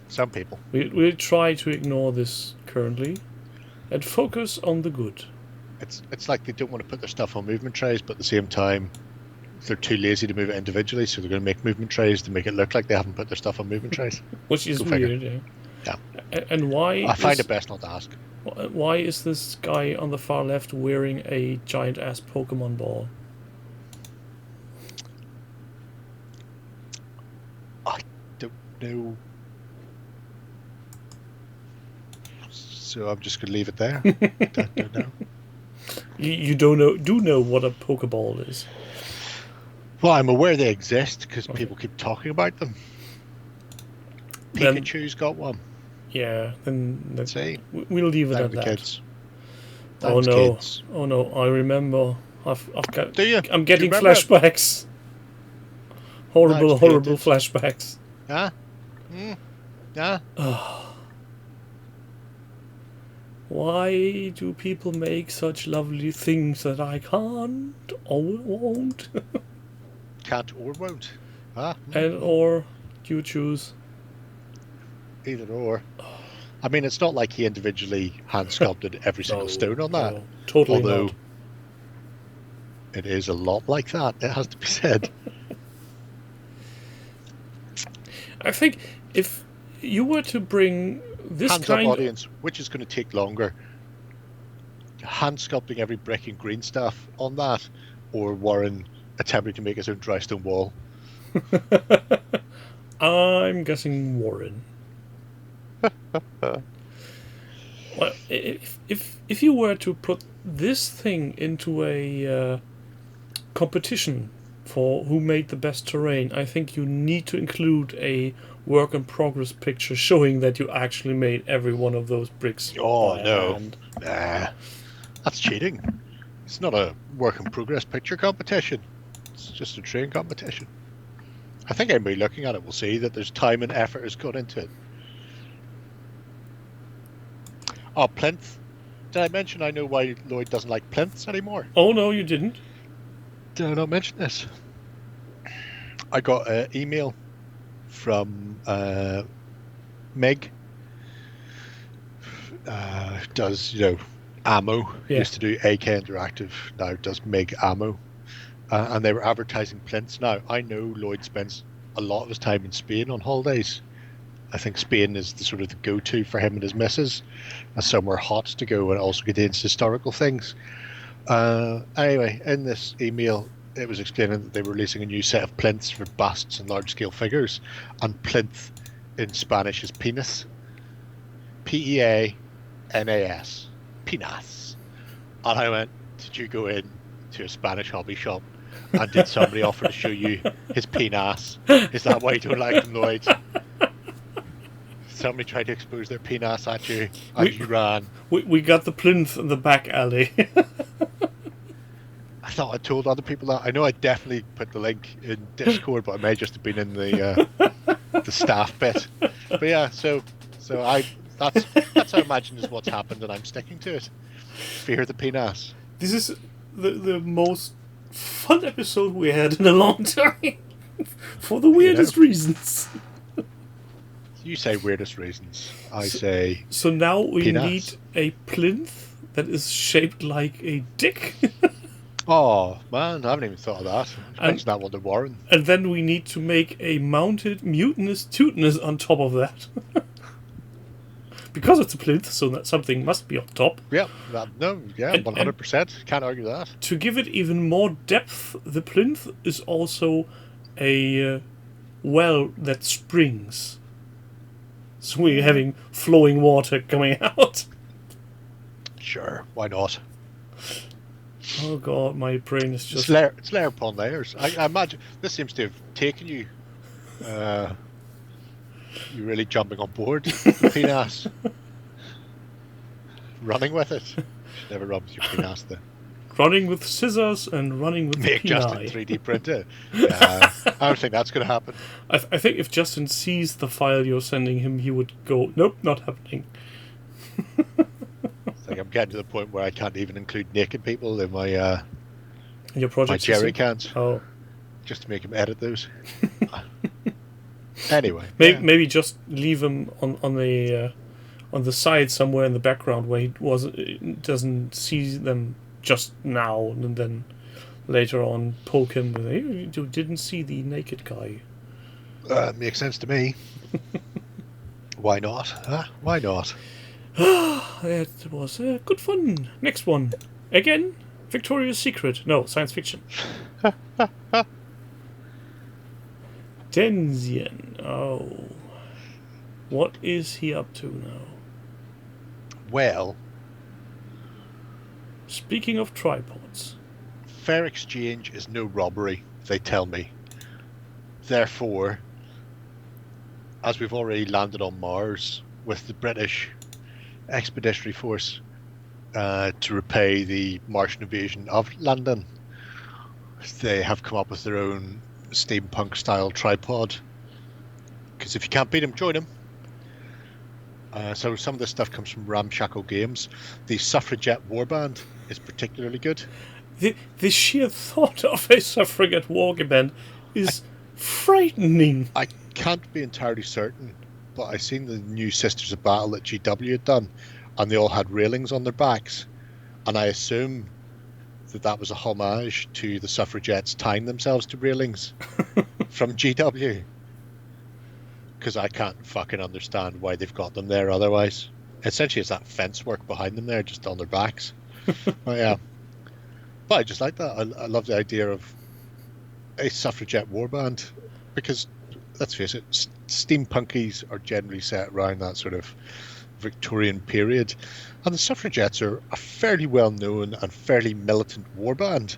some people. We'll try to ignore this currently and focus on the good. It's like they don't want to put their stuff on movement trays, but at the same time, they're too lazy to move it individually, so they're going to make movement trays to make it look like they haven't put their stuff on movement trays. Which is weird, yeah. Yeah. And why... I find it best not to ask. Why is this guy on the far left wearing a giant-ass Pokemon ball? I don't know. So I'm just going to leave it there. don't know. You don't know? Do know what a Pokeball is? Well, I'm aware they exist because people keep talking about them. Pikachu's got one. Yeah, then See, we'll leave it at that. Kids. Oh no! Kids. Oh no! I remember. I've got. Do you? I'm getting Do you remember? flashbacks. Horrible Creative. flashbacks. Yeah. Yeah. Why do people make such lovely things that I can't or won't? Can't or won't. And or you choose. Either or. I mean, it's not like he individually hand sculpted every single stone on that. No, totally although not. It is a lot like that, it has to be said. I think if you were to bring this Hands kind up, audience, which is going to take longer? Hand sculpting every brick and green stuff on that, or Warren attempting to make his own dry stone wall? I'm guessing Warren. Well, if you were to put this thing into a competition for who made the best terrain, I think you need to include a work in progress picture showing that you actually made every one of those bricks. Oh by no, hand. nah, that's cheating. It's not a work in progress picture competition. It's just a train competition. I think anybody looking at it will see that there's time and effort has gone into it. Oh, plinth. Did I mention I know why Lloyd doesn't like plinths anymore? Oh no, you didn't. Did I not mention this? I got an email from Meg. Does, ammo. Yeah. Used to do AK Interactive. Now does Meg ammo. And they were advertising plinths. Now, I know Lloyd spends a lot of his time in Spain on holidays. I think Spain is the sort of the go-to for him and his missus, as somewhere hot to go and also contains historical things. Anyway, in this email, it was explaining that they were releasing a new set of plinths for busts and large-scale figures, and plinth in Spanish is penis. P-E-A-N-A-S. Penis. And I went, did you go in to a Spanish hobby shop and did somebody offer to show you his penis? Is that why you don't like him, Lloyd? Somebody tried to expose their penis at you and you ran. We got the plinth in the back alley. I thought I told other people that. I know I definitely put the link in Discord, but I may just have been in the staff bit. But yeah, so that's how I imagine is what's happened, and I'm sticking to it. Fear the penis. This is the most fun episode we had in a long time. For the weirdest reasons. You say weirdest reasons. I say So now we penis. need a plinth that is shaped like a dick. Oh, man, I haven't even thought of that. I mentioned that one to Warren. And then we need to make a mounted mutinous tootness on top of that. Because it's a plinth, so that something must be on top. Yeah, 100%. Can't argue that. To give it even more depth, the plinth is also a well that springs. So we're having flowing water coming out. Sure, why not? Oh god, my brain is just... It's layer upon layers. I imagine this seems to have taken you. You're really jumping on board, penis. Running with it. Should never run with your penis there. Running with scissors and running with Make the Justin peni. 3D print it. I don't think that's going to happen. I think if Justin sees the file you're sending him, he would go, nope, not happening. It's like I'm getting to the point where I can't even include naked people in my In your project my jerry system? cans, Oh. just to make him edit those. Anyway, Maybe just leave him on the side somewhere in the background where he doesn't see them just now, and then later on poke him with, hey, you didn't see the naked guy. Makes sense to me. Why not? Huh? Why not? That was good fun. Next one. Again, Victoria's Secret. No, science fiction. Denzian. Oh. What is he up to now? Well, Speaking of tripods. fair exchange is no robbery, they tell me. Therefore, as we've already landed on Mars with the British Expeditionary Force to repay the Martian invasion of London, they have come up with their own steampunk-style tripod. Because if you can't beat them, join them. So some of this stuff comes from Ramshackle Games. The Suffragette Warband is particularly good. The sheer thought of a suffragette walking band is frightening. I can't be entirely certain, but I seen the new Sisters of Battle that GW had done, and they all had railings on their backs, and I assume that was a homage to the suffragettes tying themselves to railings from GW. Because I can't fucking understand why they've got them there otherwise. Essentially, it's that fence work behind them there, just on their backs. But yeah. But I just like that. I love the idea of a suffragette warband. Because, let's face it, steampunkies are generally set around that sort of Victorian period. And the suffragettes are a fairly well-known and fairly militant warband.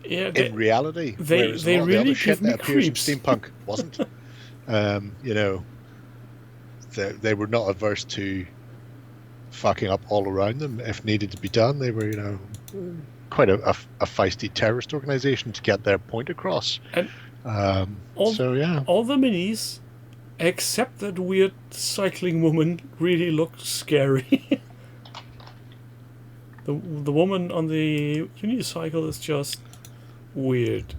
Yeah, In reality. they whereas a lot of the really other shit give me that appears in creeps. steampunk wasn't. You know, they were not averse to fucking up all around them if needed to be done. They were, you know, quite a feisty terrorist organization to get their point across. And So yeah, all the minis, except that weird cycling woman, really looked scary. The woman on the unicycle is just weird.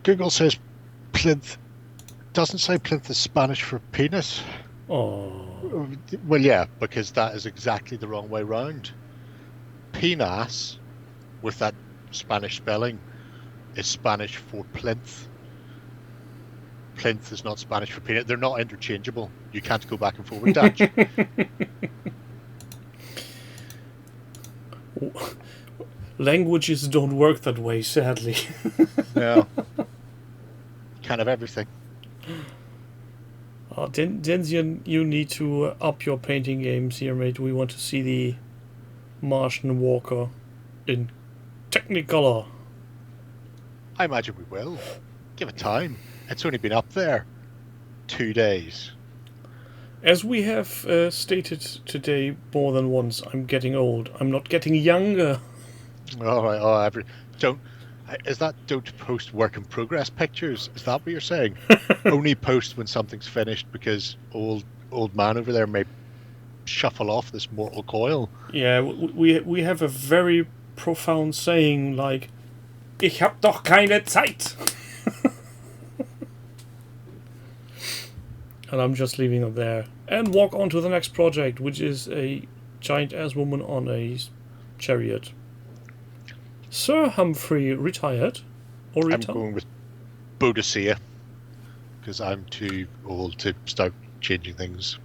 Google says plinth. Doesn't say plinth is Spanish for penis. Oh, Well, yeah, because that is exactly the wrong way round. Penis, with that Spanish spelling, is Spanish for plinth. Plinth is not Spanish for penis. They're not interchangeable. You can't go back and forward, Dutch. languages don't work that way, sadly. No. Kind of everything. Denzian, you need to up your painting games here, mate. We want to see the Martian Walker in Technicolor. I imagine we will. Give it time. It's only been up there 2 days. As we have stated today more than once, I'm getting old. I'm not getting younger. All right. Don't post work in progress pictures? Is that what you're saying? Only post when something's finished because old man over there may shuffle off this mortal coil. Yeah, we have a very profound saying like, Ich hab doch keine Zeit. And I'm just leaving it there and walk on to the next project, which is a giant ass woman on a chariot. Sir Humphrey retired or I'm retired? going with Bodicea because I'm too old to start changing things.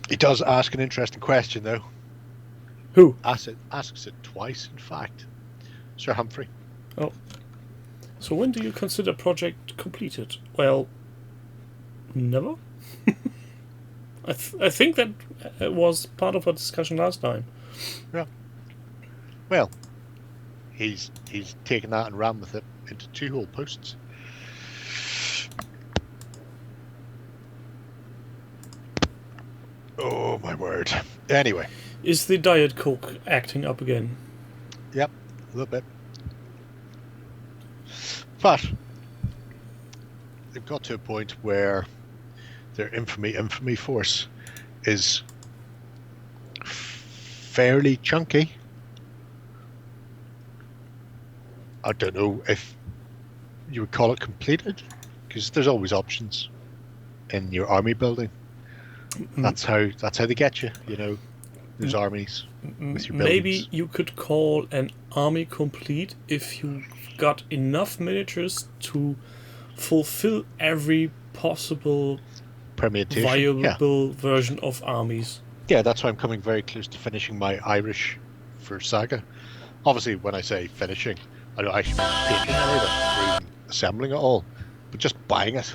He does ask an interesting question, though. Who? Asks it twice, in fact. Sir Humphrey. Oh. So when do you consider project completed? Well, never. I think that was part of our discussion last time. Yeah. Well, he's taken that and ran with it into 2 whole posts. Oh my word. Anyway. Is the Diet Coke acting up again? Yep, a little bit. But they've got to a point where their infamy force is fairly chunky. I don't know if you would call it completed, because there's always options in your army building. That's how they get you. You know, there's armies with your buildings. Maybe you could call an army complete if you got enough miniatures to fulfill every possible permutation, viable version of armies. Yeah, that's why I'm coming very close to finishing my Irish for Saga. Obviously, when I say finishing, I don't actually mean painting any of it or even assembling it all, but just buying it.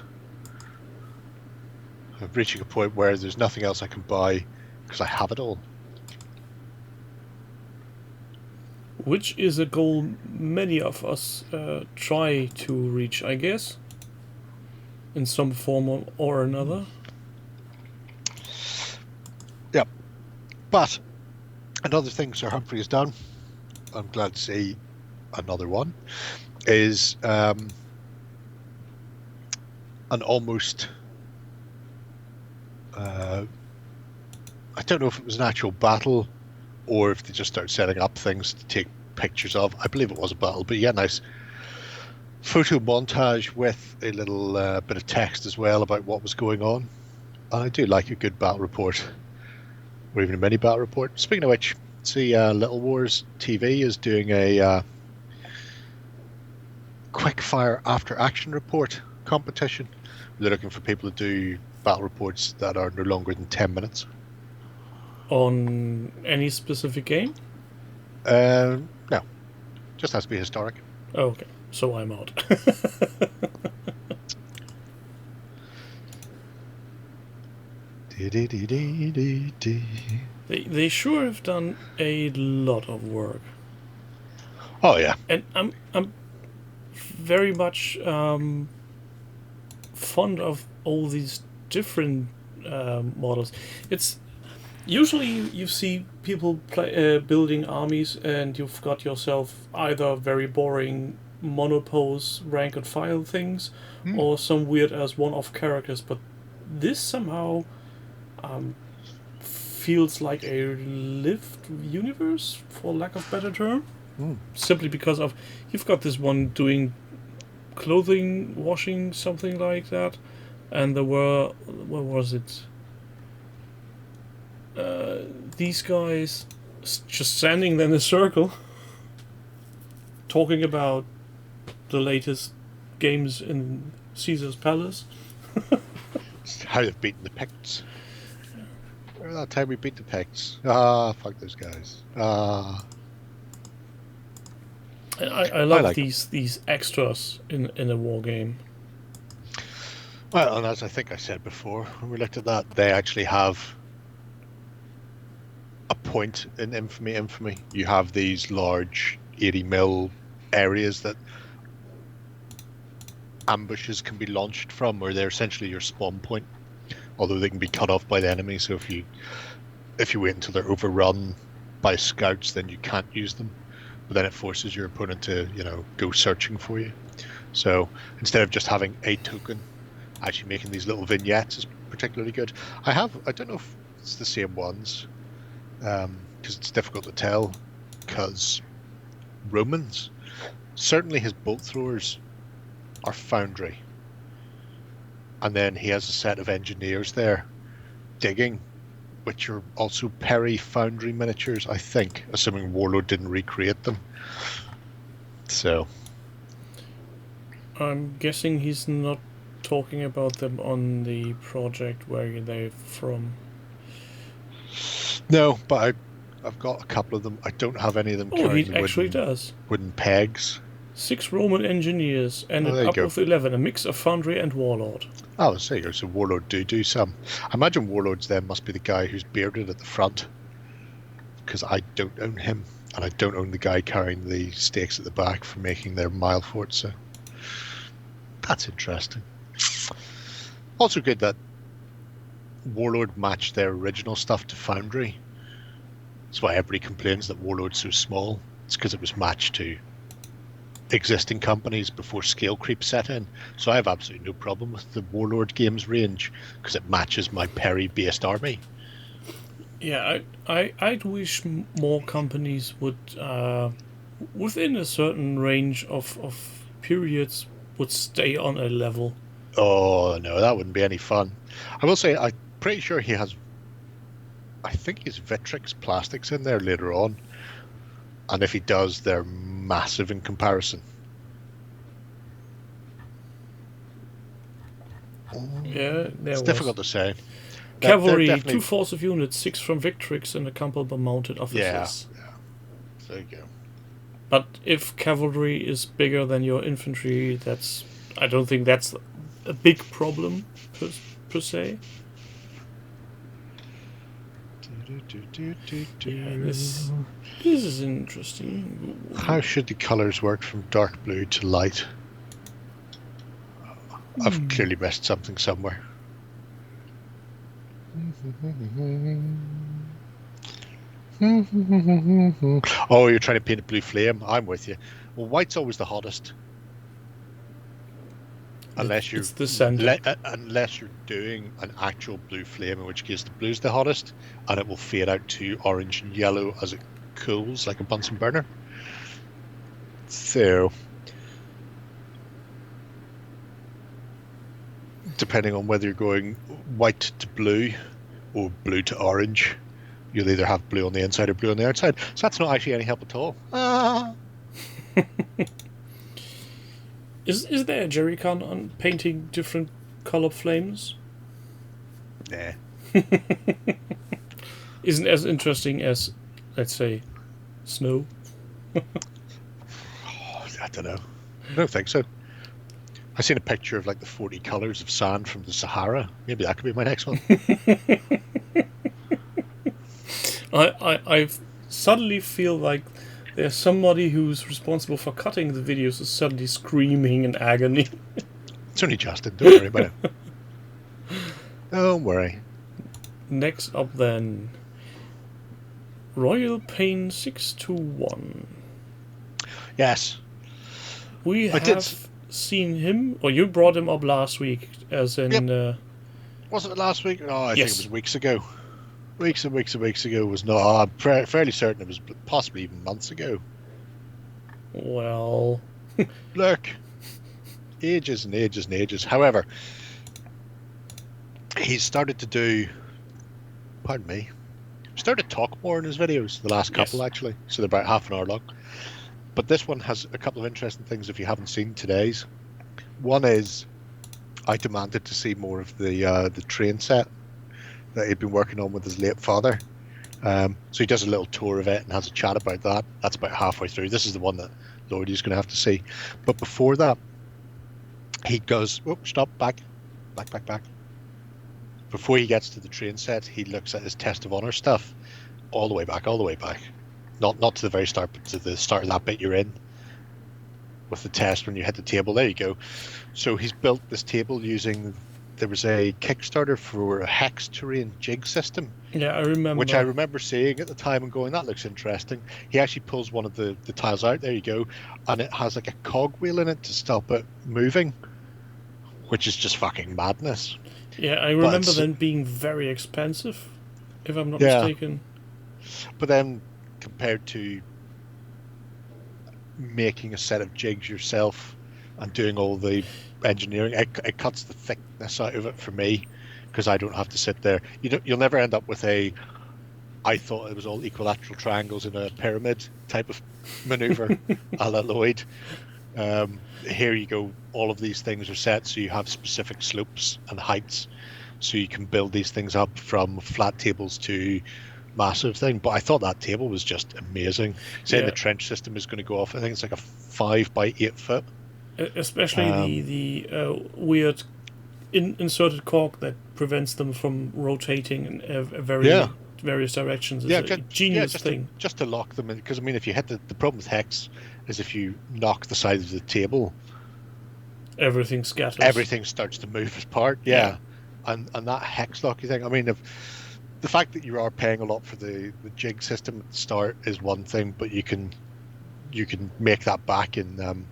I'm reaching a point where there's nothing else I can buy because I have it all. Which is a goal many of us try to reach, I guess, in some form or another. Yep. But another thing Sir Humphrey has done, I'm glad to see another one, is an almost... I don't know if it was an actual battle or if they just started setting up things to take pictures of. I believe it was a battle, but yeah, nice photo montage with a little bit of text as well about what was going on. And I do like a good battle report, or even a mini battle report. Speaking of which, see, Little Wars TV is doing a quick fire after action report competition. They're looking for people to do battle reports that are no longer than 10 minutes. On any specific game? No, just has to be historic. Oh, okay, so I'm out. They sure have done a lot of work. Oh yeah, And I'm very much fond of all these different models. It's usually you see people building armies, and you've got yourself either very boring monopose rank and file things, or some weird as one-off characters. But this somehow feels like a lived universe, for lack of better term. Simply because of you've got this one doing clothing washing, something like that, and there were, what was it, these guys just standing in a circle talking about the latest games in Caesar's Palace. how they've beaten the Picts. Remember that time we beat the Picts? Ah, fuck those guys. Ah. I love like these extras in a war game. Well, and as I think I said before, when we looked at that, they actually have a point in Infamy. You have these large 80 mil areas that ambushes can be launched from, where they're essentially your spawn point, although they can be cut off by the enemy. So if you wait until they're overrun by scouts, then you can't use them. But then it forces your opponent to, go searching for you. So instead of just having a token, actually making these little vignettes is particularly good. I don't know if it's the same ones, because it's difficult to tell, because Romans, certainly his bolt throwers are foundry. And then he has a set of engineers there digging, which are also Perry foundry miniatures, I think, assuming Warlord didn't recreate them. So I'm guessing he's not talking about them on the project where they're from. no, but I've got a couple of them. I don't have any of them Oh, carrying he the actually does. wooden pegs. 6 Roman engineers and Oh, there an you up go. of 11, a mix of foundry and warlord. Oh, there you go. So Warlord do some. I imagine Warlord's then must be the guy who's bearded at the front, because I don't own him, and I don't own the guy carrying the stakes at the back for making their mile fort. So that's interesting. Also good that Warlord matched their original stuff to Foundry. That's why everybody complains that Warlord's so small. It's because it was matched to existing companies before scale creep set in. So I have absolutely no problem with the Warlord games range because it matches my Perry-based army. Yeah, I'd wish more companies would, within a certain range of periods, would stay on a level. Oh, no, that wouldn't be any fun. I will say, I'm pretty sure he has, I think he's Vitrix plastics in there later on. And if he does, they're massive in comparison. Yeah, It's difficult to say. Cavalry, They're 2 force of units, 6 from Victrix, and a couple of mounted officers. Yeah. There you go. But if cavalry is bigger than your infantry, that's, I don't think that's a big problem per se. Yeah, this is interesting. How should the colours work from dark blue to light? I've clearly missed something somewhere. Oh, you're trying to paint a blue flame. I'm with you. Well, white's always the hottest. Unless you're It's the center. unless you're doing an actual blue flame, in which case the blue's the hottest, and it will fade out to orange and yellow as it cools, like a Bunsen burner. So, depending on whether you're going white to blue or blue to orange, you'll either have blue on the inside or blue on the outside. So that's not actually any help at all. Is there a Jerry Con on painting different color flames? Nah. Isn't as interesting as, let's say, snow? I don't know. I don't think so. I've seen a picture of like the 40 colours of sand from the Sahara. Maybe that could be my next one. I suddenly feel like there's somebody who's responsible for cutting the videos is suddenly screaming in agony. It's only Justin. Don't worry about it. Don't worry. Next up then, Royal Pain 621. Yes. We I did have seen him, or you brought him up last week, as in... Yep. Wasn't it last week? No, I Yes. think it was weeks ago. Weeks and weeks and weeks ago was not. I'm fairly certain it was possibly even months ago. Well... Look, ages and ages and ages. However, he's started to do, pardon me, started to talk more in his videos, the last couple Yes. actually, so they're about half an hour long. But this one has a couple of interesting things if you haven't seen today's. One is, I demanded to see more of the train set that he'd been working on with his late father. So he does a little tour of it and has a chat about that. That's about halfway through. This is the one that Lloydie's going to have to see. But before that, he goes, oh, stop, back. Before he gets to the train set, he looks at his Test of Honor stuff all the way back. Not to the very start, but to the start of that bit you're in with the test when you hit the table. There you go. So he's built this table using, there was a Kickstarter for a hex terrain jig system. Yeah, I remember. Which I remember seeing at the time and going, that looks interesting. He actually pulls one of the tiles out, there you go, and it has like a cogwheel in it to stop it moving, which is just fucking madness. Yeah, I remember them being very expensive, if I'm not Yeah. mistaken. But then compared to making a set of jigs yourself and doing all the engineering, it cuts the thickness out of it for me, because I don't have to sit there. You'll never end up with I thought it was all equilateral triangles in a pyramid type of maneuver a la Lloyd. Here you go, all of these things are set so you have specific slopes and heights, so you can build these things up from flat tables to massive thing. But I thought that table was just amazing. Saying the trench system is going to go off, I think it's like a 5 by 8 foot. Especially the weird inserted cork that prevents them from rotating in various directions. Is a genius thing. Just to lock them in, because I mean, if you hit the problem with hex is if you knock the side of the table, everything scatters. Everything starts to move apart. Yeah. And that hex locky thing. I mean, the fact that you are paying a lot for the jig system at the start is one thing, but you can make that back in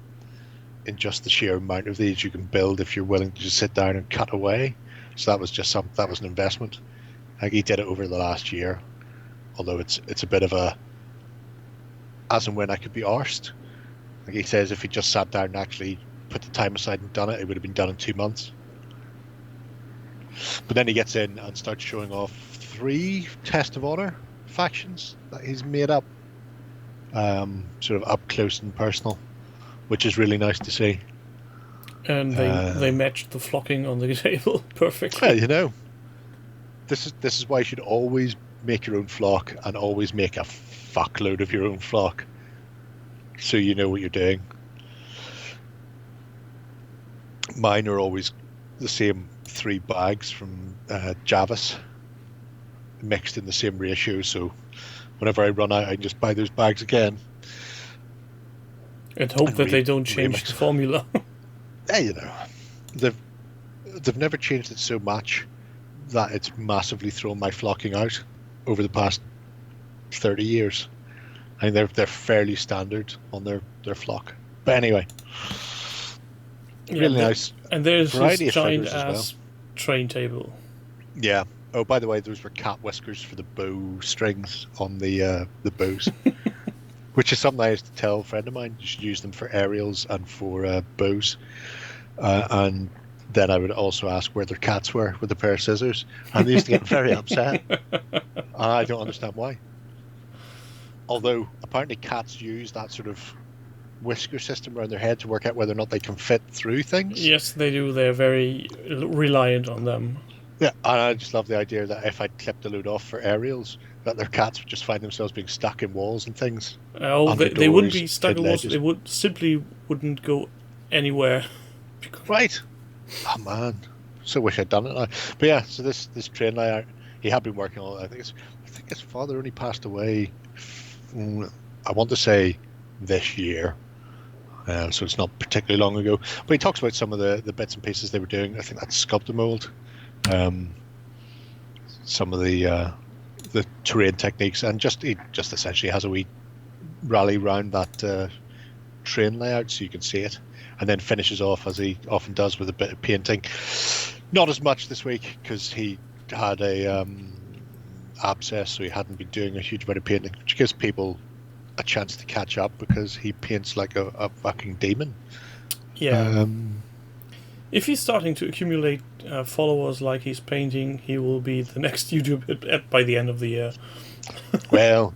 just the sheer amount of these you can build if you're willing to just sit down and cut away. So that was an investment. Like, he did it over the last year, although it's a bit of a as and when I could be arsed. Like he says, if he just sat down and actually put the time aside and done it, it would have been done in 2 months. But then he gets in and starts showing off 3 Test of Honor factions that he's made up, sort of up close and personal, which is really nice to see. And they matched the flocking on the table perfectly. Yeah, this is why you should always make your own flock and always make a fuckload of your own flock, so you know what you're doing. Mine are always the same 3 bags from Javis, mixed in the same ratio, so whenever I run out I can just buy those bags again and hope that they don't change the formula. Yeah, they've never changed it so much that it's massively thrown my flocking out over the past 30 years. I mean, they're fairly standard on their flock. But anyway, really nice. And there's this giant giant ass train table. Yeah. Oh, by the way, those were cat whiskers for the bow strings on the bows, which is something I used to tell a friend of mine. You should use them for aerials and for bows. And then I would also ask where their cats were with a pair of scissors, and they used to get very upset. I don't understand why. Although apparently cats use that sort of whisker system around their head to work out whether or not they can fit through things. Yes, they do. They're very reliant on them. Yeah, and I just love the idea that if I clipped a load off for aerials, that their cats would just find themselves being stuck in walls and things. They wouldn't be stuck in walls. They wouldn't go anywhere. Right. Oh man, so wish I'd done it now. But yeah, so this train layout, he had been working on it. I think his father only passed away, I want to say this year, so it's not particularly long ago. But he talks about some of the bits and pieces they were doing. I think that's sculptor mold, some of the terrain techniques, and he just essentially has a wee rally round that train layout so you can see it, and then finishes off, as he often does, with a bit of painting. Not as much this week because he had a abscess, so he hadn't been doing a huge amount of painting, which gives people a chance to catch up because he paints like a fucking demon. Yeah. If he's starting to accumulate followers like he's painting, he will be the next YouTube by the end of the year. Well,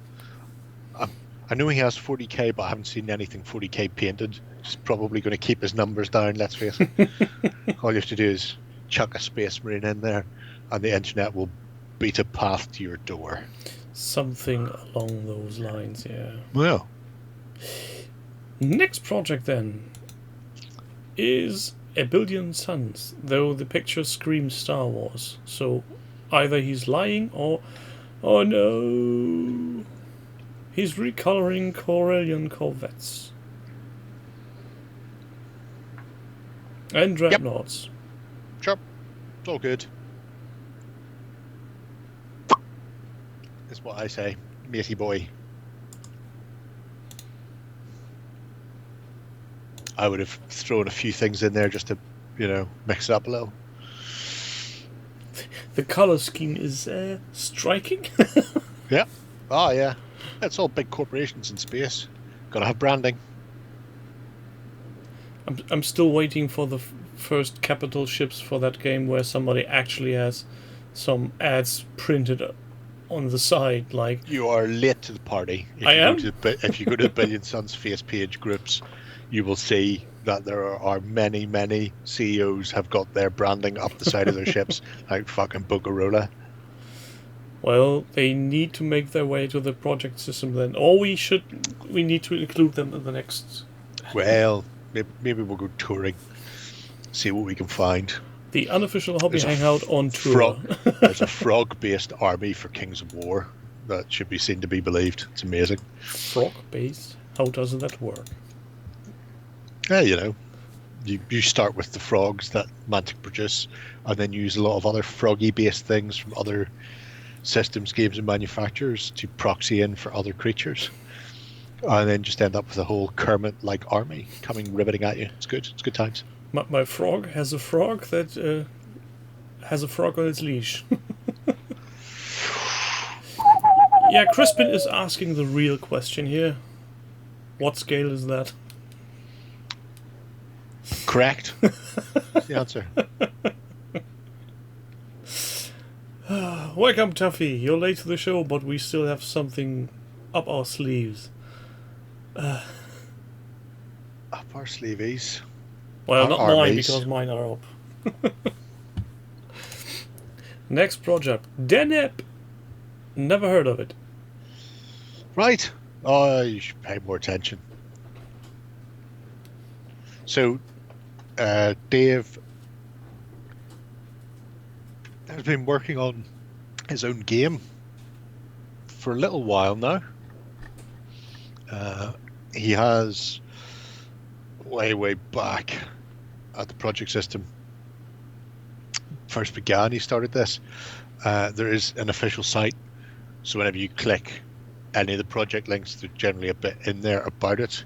I know he has 40k, but I haven't seen anything 40k painted. He's probably going to keep his numbers down, let's face it. All you have to do is chuck a Space Marine in there, and the internet will beat a path to your door. Something along those lines, yeah. Well. Next project, then, is A Billion Suns, though the picture screams Star Wars. So either he's lying or... Oh no! He's recoloring Corellian corvettes. And dreadnoughts. Yep. Sure. It's all good. That's what I say, matey boy. I would have thrown a few things in there just to, mix it up a little. The color scheme is striking. Yeah. Oh yeah, it's all big corporations in space. Gotta have branding. I'm still waiting for the first capital ships for that game where somebody actually has some ads printed on the side. Like, You are late to the party. If I you am? Go to if you go to the Billion Suns face page groups, you will see that there are many CEOs have got their branding up the side of their ships like fucking Bocarola. well, they need to make their way to the project system then, or we need to include them in the next. Well, maybe we'll go touring, see what we can find. The Unofficial Hobby There's a Hangout on tour. There's a frog-based army for Kings of War that should be seen to be believed. It's amazing. Frog-based? How does that work? Yeah, you know, you start with the frogs that Mantic produce, and then use a lot of other froggy-based things from other systems, games, and manufacturers to proxy in for other creatures, and then just end up with a whole Kermit-like army coming riveting at you. It's good. It's good times. My frog has a frog that has a frog on its leash. Yeah, Crispin is asking the real question here. What scale is that? Correct. That's the answer. Welcome, Tuffy. You're late to the show, but we still have something up our sleeves. Up our sleeveys. Well, Our not mine, armies. because mine are up. Next project. Denep. Never heard of it. Right. Oh, you should pay more attention. So, Dave has been working on his own game for a little while now. He has way back at the project system first began, he started this. There is an official site, so whenever you click any of the project links, there's generally a bit in there about it.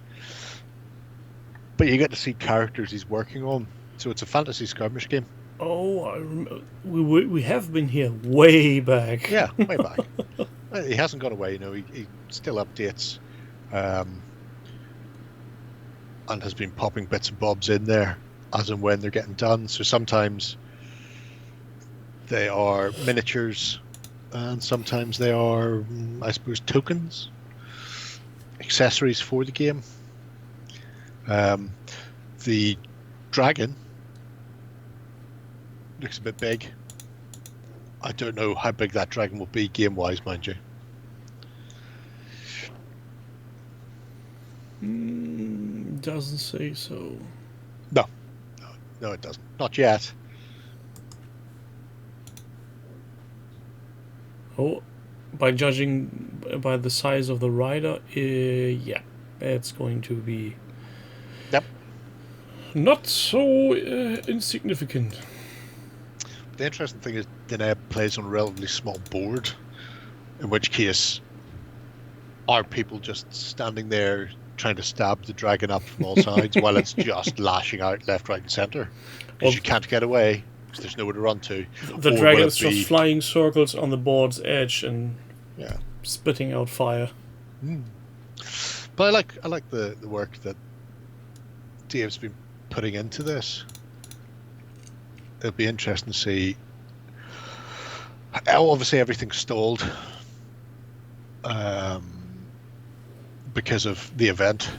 But you get to see characters he's working on, so it's a fantasy skirmish game. Oh, I remember. We have been here way back. Yeah, way back. He hasn't gone away, you know. He still updates, and has been popping bits and bobs in there as and when they're getting done. So sometimes they are miniatures, and sometimes they are, I suppose, tokens, accessories for the game. The dragon looks a bit big. I don't know how big that dragon will be game-wise, mind you. Doesn't say so. No, it doesn't. Not yet. Oh, by judging by the size of the rider, yeah, it's going to be Yep. not so insignificant. The interesting thing is Deneb plays on a relatively small board, in which case are people just standing there trying to stab the dragon up from all sides while it's just lashing out left, right and centre, because Well, you can't get away because there's nowhere to run to. The Or will dragon it is just be- flying circles on the board's edge and Yeah. spitting out fire. But I like the work that Dave's been putting into this. It'll be interesting to see. Obviously, everything's stalled because of the event.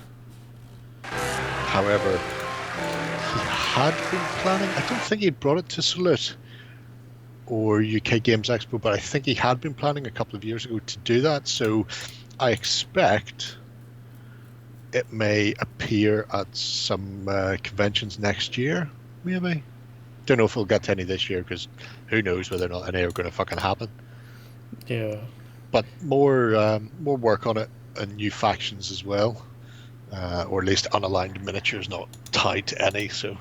However, he had been planning. I don't think he'd brought it to Salute or UK Games Expo, but I think he had been planning a couple of years ago to do that. So I expect it may appear at some conventions next year, maybe. Don't know if we'll get to any this year, because who knows whether or not any are going to fucking happen. Yeah. But more work on it, and new factions as well, or at least unaligned miniatures not tied to any. So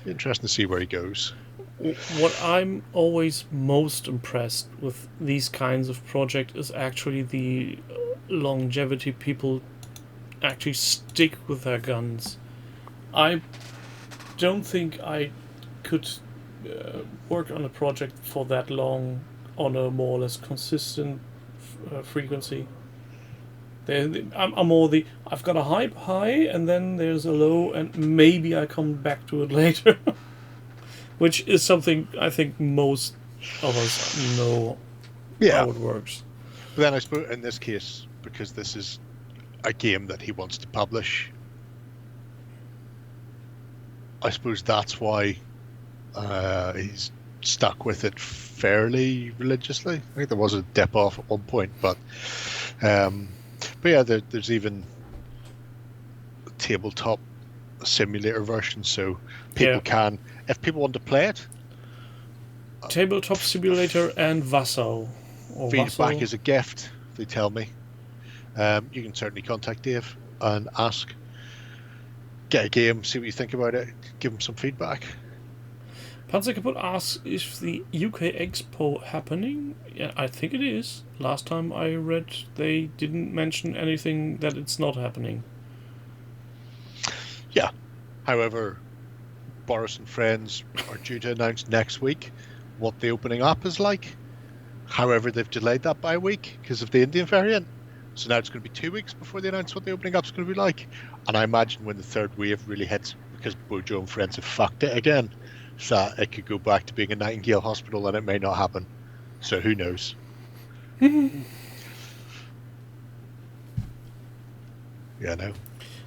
interesting to see where he goes. What I'm always most impressed with these kinds of projects is actually the longevity people actually stick with their guns. I don't think I could work on a project for that long on a more or less consistent frequency. I'm more the I've got a high and then there's a low and maybe I come back to it later, which is something I think most of us know how it works. But then I suppose in this case, because this is a game that he wants to publish, I suppose that's why he's stuck with it fairly religiously. I think there was a dip off at one point, but yeah, there's even a tabletop simulator version, so people can, if people want to play it. Tabletop simulator and Vassal. Feedback is a gift, they tell me. You can certainly contact Dave and ask, get a game, see what you think about it, give him some feedback. Panzer Kaput asks, is the UK Expo happening? Yeah, I think it is. Last time I read, they didn't mention anything that it's not happening. Yeah. However, Boris and friends are due to announce next week what the opening up is like. However, they've delayed that by a week because of the Indian variant. So now it's going to be 2 weeks before they announce what the opening up is going to be like. And I imagine when the third wave really hits, because Bojo and friends have fucked it again, so it could go back to being a Nightingale hospital and it may not happen. So who knows? Yeah, no.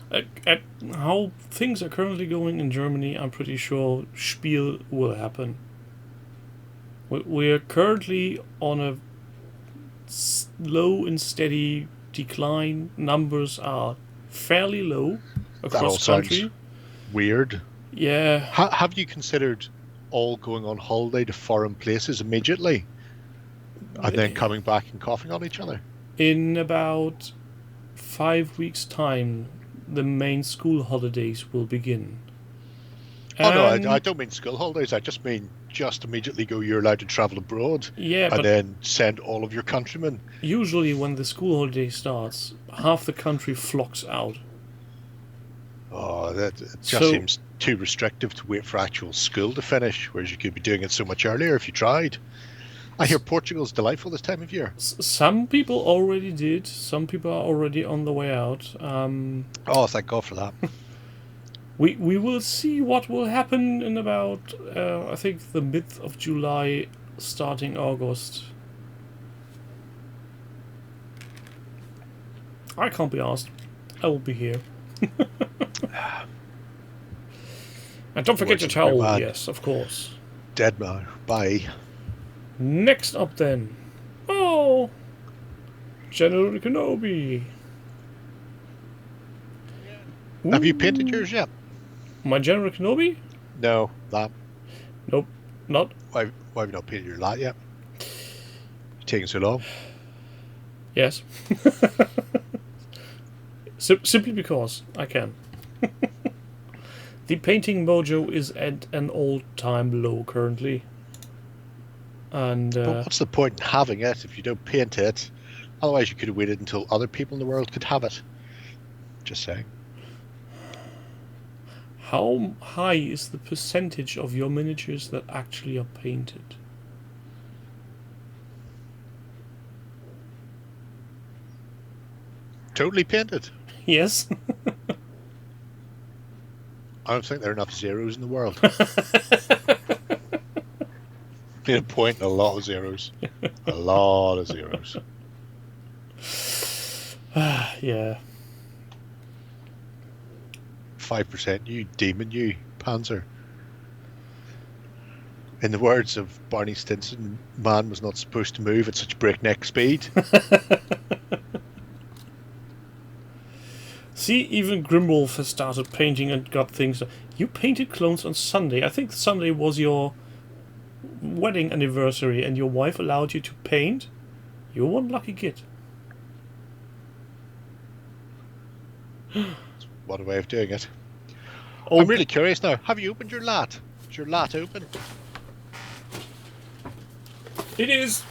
At how things are currently going in Germany, I'm pretty sure Spiel will happen. We're currently on a slow and steady decline. Numbers are fairly low across the country. Sounds weird. Yeah. Have you considered all going on holiday to foreign places immediately and then coming back and coughing on each other? In about 5 weeks' time, the main school holidays will begin. Oh, no, I don't mean school holidays. I just mean just immediately go, you're allowed to travel abroad. Yeah, and then send all of your countrymen. Usually when the school holiday starts, half the country flocks out. Oh, that just seems too restrictive to wait for actual school to finish, whereas you could be doing it so much earlier if you tried. I hear Portugal's delightful this time of year. Some people already did. Some people are already on the way out. Oh, thank God for that. We will see what will happen in about, I think, the mid of July, starting August. I can't be asked. I will be here. And don't forget your towel. Yes, of course. Dead man. Bye. Next up then. Oh! General Kenobi. Have you painted yours yet? My General Kenobi? No, that. Nope, not. Why have you not painted your lat yet? It's taking so long. Yes. Simply because I can. The painting mojo is at an all-time low currently. And but what's the point in having it if you don't paint it? Otherwise you could have waited until other people in the world could have it. Just saying. How high is the percentage of your miniatures that actually are painted? Totally painted? Yes. I don't think there are enough zeros in the world. Need a point and a lot of zeros. A lot of zeros. Yeah. 5%, you demon, you Panzer. In the words of Barney Stinson, man was not supposed to move at such breakneck speed. See, even Grimwolf has started painting and got things. You painted clones on Sunday. I think Sunday was your wedding anniversary and your wife allowed you to paint. You're one lucky kid. What a way of doing it. Oh, I'm really curious now. Have you opened your lat? Is your lat open? it is.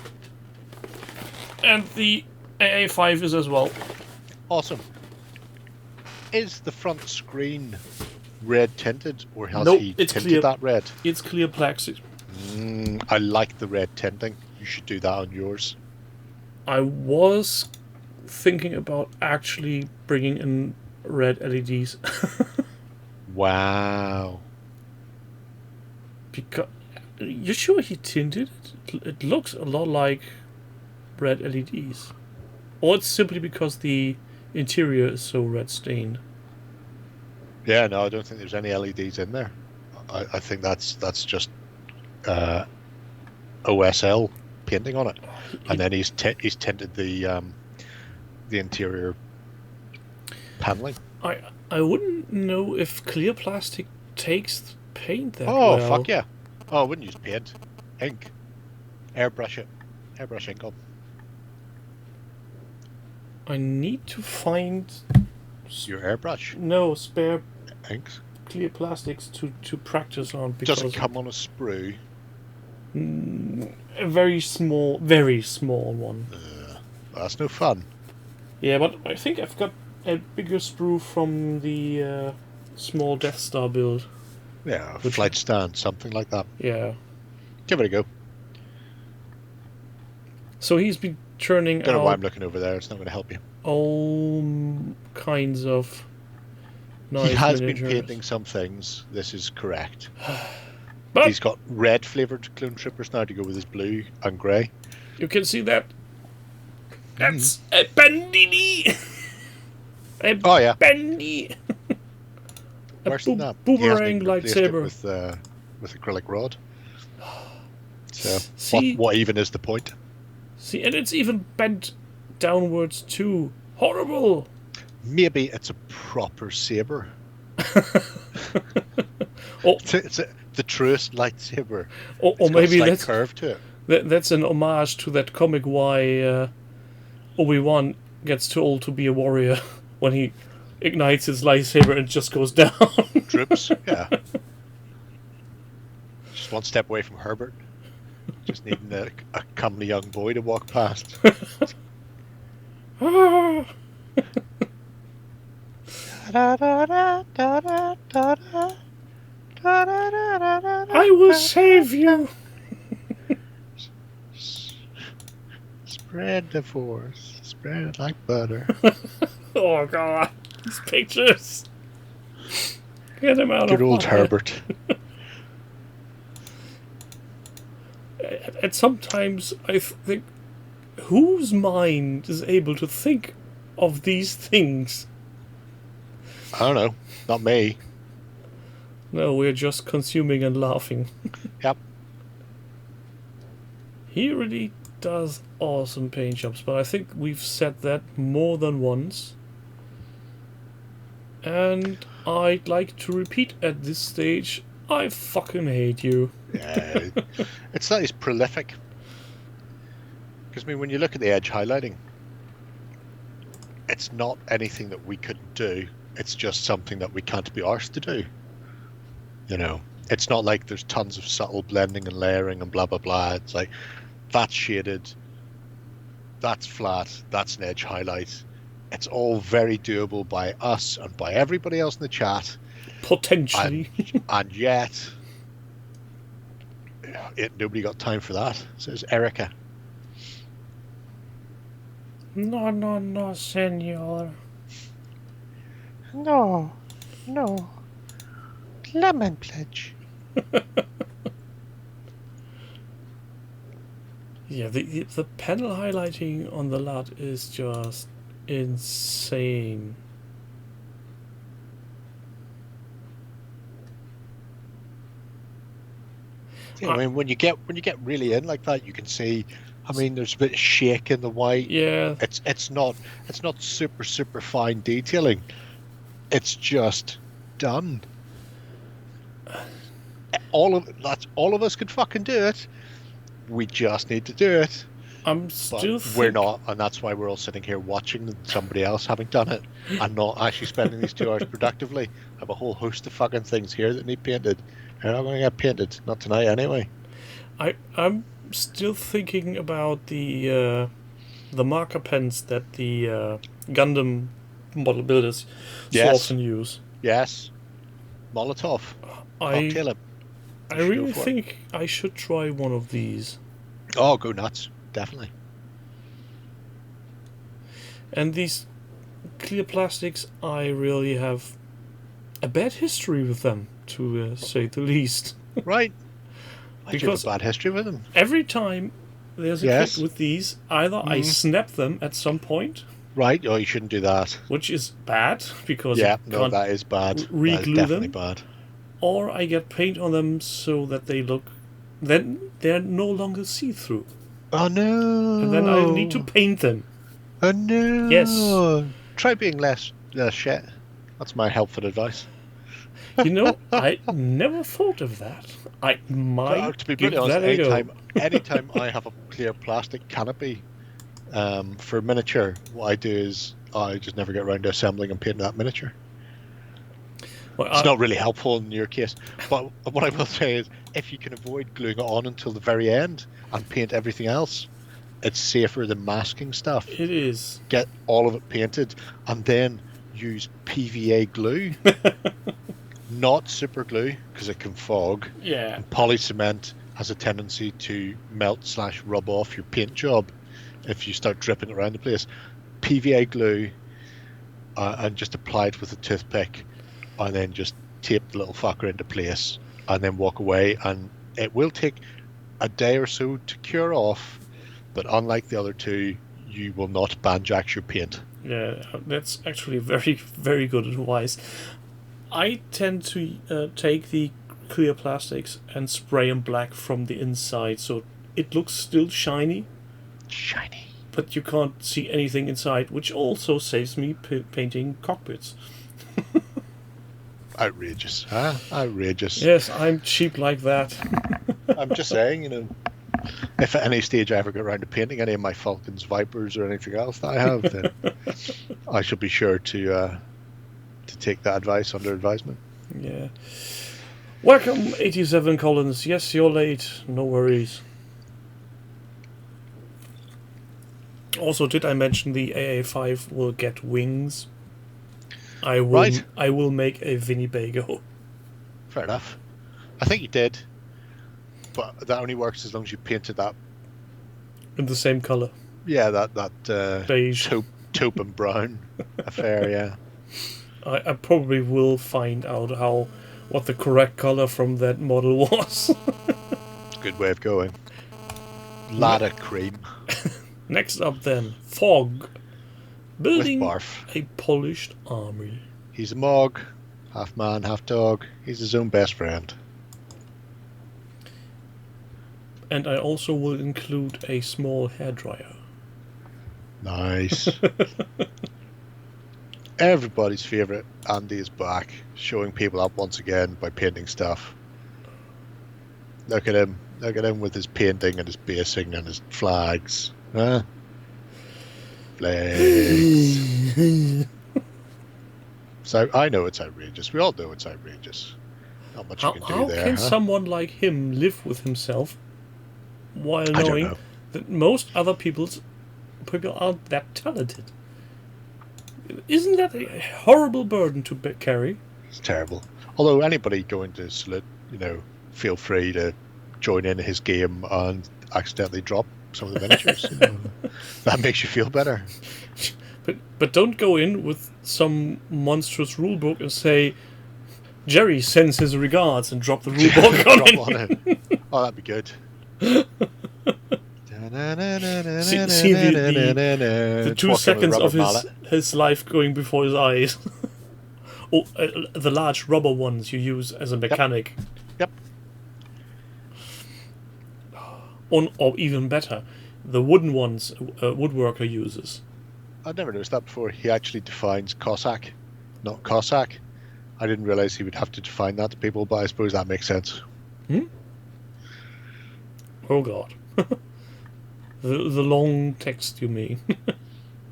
And the AA5 is as well. Awesome. Is the front screen red tinted, or has Nope, he it's tinted clear. that red? It's clear plexi. I like the red tinting. You should do that on yours. I was thinking about actually bringing in red LEDs. Wow. Because you sure he tinted it? It looks a lot like red LEDs. Or it's simply because the interior is so red stained. Yeah, no, I don't think there's any LEDs in there. I think that's just OSL painting on it, and then he's tinted the interior paneling. I wouldn't know if clear plastic takes paint that Oh, well. fuck yeah. Oh, I wouldn't use paint. Ink. Airbrush it. Airbrush ink on. I need to find Your airbrush. no spare Inks. clear plastics to practice on, because Doesn't come on a sprue. a very small one. That's no fun. Yeah, but I think I've got a bigger sprue from the small Death Star build. Yeah, a flight stand, something like that. Yeah. Give it a go. So he's been churning Don't know why out I'm looking over there. It's not going to help you. all kinds of nice He has miniatures. been painting some things. This is correct. But He's got red flavoured clone troopers now to go with his blue and grey. you can see that. That's a bandini. A Oh yeah, bandy. worse than that. boomerang He hasn't even replaced it lightsaber. with acrylic rod. So See- what even is the point? See, and it's even bent downwards too. Horrible. Maybe it's a proper saber. Oh, It's the truest lightsaber. or It's got a maybe slight that's curve to it. that's an homage to that comic why Obi-Wan gets too old to be a warrior when he ignites his lightsaber and it just goes down. Droops, yeah. Just one step away from Herbert. Just needing a comely young boy to walk past. I will save you. Spread the force. Spread it like butter. Oh god, these pictures. Get him out Good of old my Herbert. And sometimes I think, whose mind is able to think of these things? I don't know. Not me. No, we're just consuming and laughing. Yep. He really does awesome paint jobs, but I think we've said that more than once. And I'd like to repeat at this stage, I fucking hate you. Yeah. It's not as prolific. Because, I mean, when you look at the edge highlighting, it's not anything that we couldn't do. It's just something that we can't be arsed to do. You know, it's not like there's tons of subtle blending and layering and blah, blah, blah. It's like, that's shaded, that's flat, that's an edge highlight. It's all very doable by us and by everybody else in the chat. Potentially. And yet, nobody got time for that, says Erica. No, senor. No. Lemon pledge. Yeah, the panel highlighting on the LUT is just insane. Yeah, I mean, when you get really in like that, you can see. I mean, there's a bit of shake in the white. Yeah, It's not super fine detailing. It's just done. All of us could fucking do it. We just need to do it. I'm But still. we're not, and that's why we're all sitting here watching somebody else having done it and not actually spending these 2 hours productively. I have a whole host of fucking things here that need painted. They're not going to get painted. Not tonight, anyway. I'm still thinking about the marker pens that the Gundam model builders so Yes. often use. Yes. Molotov. Cocktail him. I Should go really for it. think I should try one of these. Oh, go nuts. Definitely. And these clear plastics, I really have a bad history with them, to say the least. Right. I do have Because a bad history with them. every time there's a Yes. clip with these, either I snap them at some point, Right. Oh, you shouldn't do that. which is bad because Yeah. you No, can't, that is bad. That is re-glue definitely them. bad. or I get paint on them so that then they're no longer see-through. Oh no. And then I need to paint them. Oh no. Yes. Try being less shit. That's my helpful advice. You know, I never thought of that. I might To be give brutally honest, that a go. anytime I have a clear plastic canopy for miniature, what I do is I just never get around to assembling and painting that miniature. Well, It's not really helpful in your case, but what I will say is if you can avoid gluing it on until the very end and paint everything else, it's safer than masking stuff. It is. Get all of it painted and then use PVA glue, not super glue because it can fog. Yeah. And polycement has a tendency to melt/rub off your paint job if you start dripping it around the place. PVA glue and just apply it with a toothpick and then just tape the little fucker into place and then walk away, and it will take a day or so to cure off, but unlike the other two, you will not banjax your paint. Yeah, that's actually very, very good advice. I tend to take the clear plastics and spray them black from the inside, so it looks still shiny, but you can't see anything inside, which also saves me painting cockpits. Outrageous, huh? Outrageous. Yes, I'm cheap like that. I'm just saying, if at any stage I ever get around to painting any of my Falcons, Vipers, or anything else that I have, then I shall be sure to take that advice under advisement. Yeah. Welcome, 87 Collins. Yes, you're late. No worries. Also, did I mention the AA5 will get wings? I will make a Winnebago. Fair enough. I think you did, but that only works as long as you painted that. In the same color. Yeah, that Beige. taupe and brown affair. Yeah. I probably will find out what the correct color from that model was. It's a good way of going. Ladder cream. Next up then, Fog. Building With barf. a polished army. He's a Mog, half man, half dog. He's his own best friend. And I also will include a small hairdryer. Nice. Everybody's favourite, Andy is back, showing people up once again by painting stuff. Look at him. Look at him with his painting and his basing and his flags. Huh? Flags. So I know it's outrageous. We all know it's outrageous. Not much you can do How there. can huh? someone like him live with himself while I don't knowing know. that most other people aren't that talented? Isn't that a horrible burden to carry? It's terrible. Although anybody going to Salute, feel free to join in his game and accidentally drop some of the miniatures. That makes you feel better. But don't go in with some monstrous rulebook and say, Jerry sends his regards and drop the rulebook Drop on on it. Oh, that'd be good. See the 2 seconds of his life going before his eyes. The large rubber ones you use as a mechanic. Yep. Or even better, the wooden ones a woodworker uses. I've never noticed that before. He actually defines Cossack, not Cossack. I didn't realize he would have to define that to people, but I suppose that makes sense. Oh god. the long text, you mean?